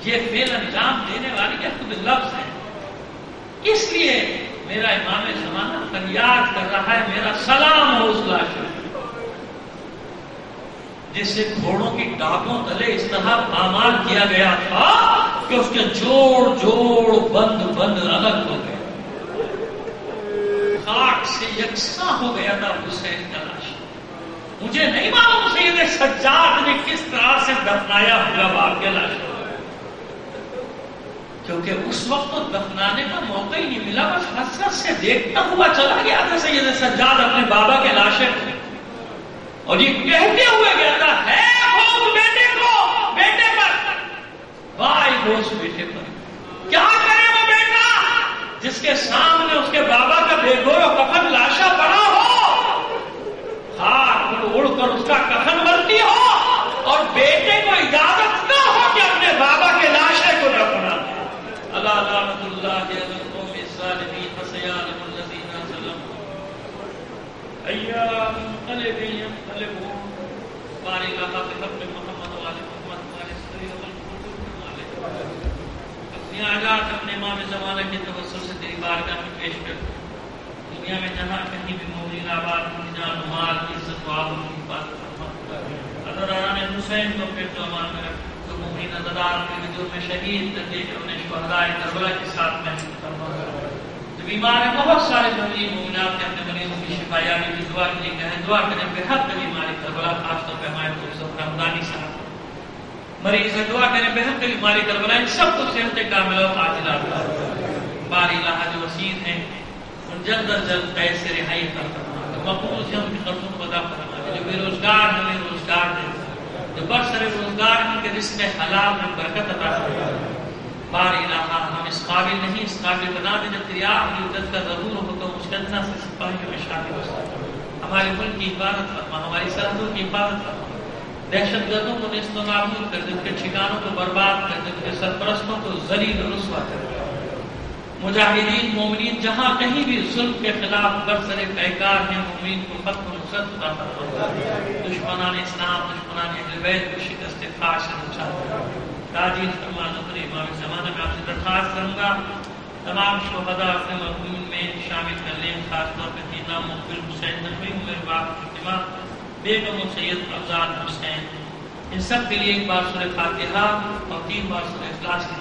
یہ فعل انجام دینے والی یہ خود لفظ ہے. اس لیے میرا امام زمانہ فریاد کر رہا ہے میرا سلام ہو اس لاشوں جسے گھوڑوں کی ٹاپوں تلے اس طرح پامال کیا گیا تھا کہ اس کے جوڑ جوڑ بند بند الگ ہو گئے, خاک سے یکساں ہو گیا تھا حسین کا لاش. مجھے نہیں معلوم سید سجاد نے کس طرح سے دفنایا ہوگا باپ کے لاش, کیونکہ اس وقت تو دفنانے کا موقع ہی نہیں ملا, بس حسرت سے دیکھتا ہوا چلا گیا تھا سید سجاد اپنے بابا کے لاشے کو, اور یہ کہتے ہوئے کہتا ہے خوف بیٹے کو, بیٹے پر بھائی گوشت بیٹے پر. کیا کرے وہ بیٹا جس کے سامنے اس کے بابا کا بے گویا کفن لاشا پڑا ہو, خاک اڑ کر اس کا کفن بنتی ہو, اور بیٹے کو اجازت نہ ہو کہ اپنے بابا کے لاشے کو دفنا دے. اللہ لعنت اللہ علی القوم الظالمین فسيعلم الذين ظلموا ایام منقلب ينقلبون. بارک اللہ فی حق محمد وعلی محمد وعلی سری اپنی آجات اپنے امام زمانہ کے توسل سے تیری بارگاہ میں پیش کر. دنیا میں جہاں کہیں بھی مومنین آباد کی جان مال عزت و آبرو کی حفاظت فرما. عزاداران حسین کو پھر تو امان میں رکھ, تو مومنین عزادار کے جرم میں شہید کر دے کہ انہیں شہداء کربلا کے ساتھ محفوظ فرما. جو بیمار ہیں بہت سارے مومنین مومنات نے اپنے مریضوں کی شفا یابی کی دعا کے لیے کہیں, دعا کریں بے حق بیماری کربلا خاص طور پہ ہمارے دوست رمضانی صاحب مریض ہے, دعا کریں بے حق بیماری کربلا ان سب کو صحت کاملہ و عاجلہ عطا. باری الہ جو وسیع ہیں ان جلد از جلد قید سے رہائی عطا فرما, مقبول سے ان کے قرضوں کو ادا فرما. جو بے روزگار ہیں انہیں روزگار دے, جو برسر روزگار ہیں ان کے رزق حلال میں برکت عطا فرما. باری الہ ہم اس قابل نہیں, اس قابل بنا دے جب تیری آخری عزت کا ضرور ہو تو مشکلنا سے سپاہیوں میں شامل ہو سکتا. ہمارے ملک کی حفاظت فرما, ہماری سرحدوں کی حفاظت فرما. دہشت گردوں کو نیست و نابود کر دے, ان کے ٹھکانوں کو برباد کر دے, ان کے سرپرستوں کو ذلیل و رسوا کر دے. مجاہدین مومنین جہاں کہیں بھی ظلم کے خلاف برسر پیکار ہیں, مومنین کو فتح و نصرت عطا فرما. دشمنان اسلام دشمنان اہل بیت کو شکست فاش سے بچا. تاجیل فرما. ذکر امام زمانہ میں آپ سے درخواست کروں گا تمام شہداء اپنے مرحومین میں شامل کر لیں, خاص طور پہ تین نام مقبل حسین نقوی, میرے باپ فاطمہ بیگم و سید افضال حسین, ان سب کے لیے ایک بار سورہ فاتحہ اور 3 بار سورہ اخلاص کی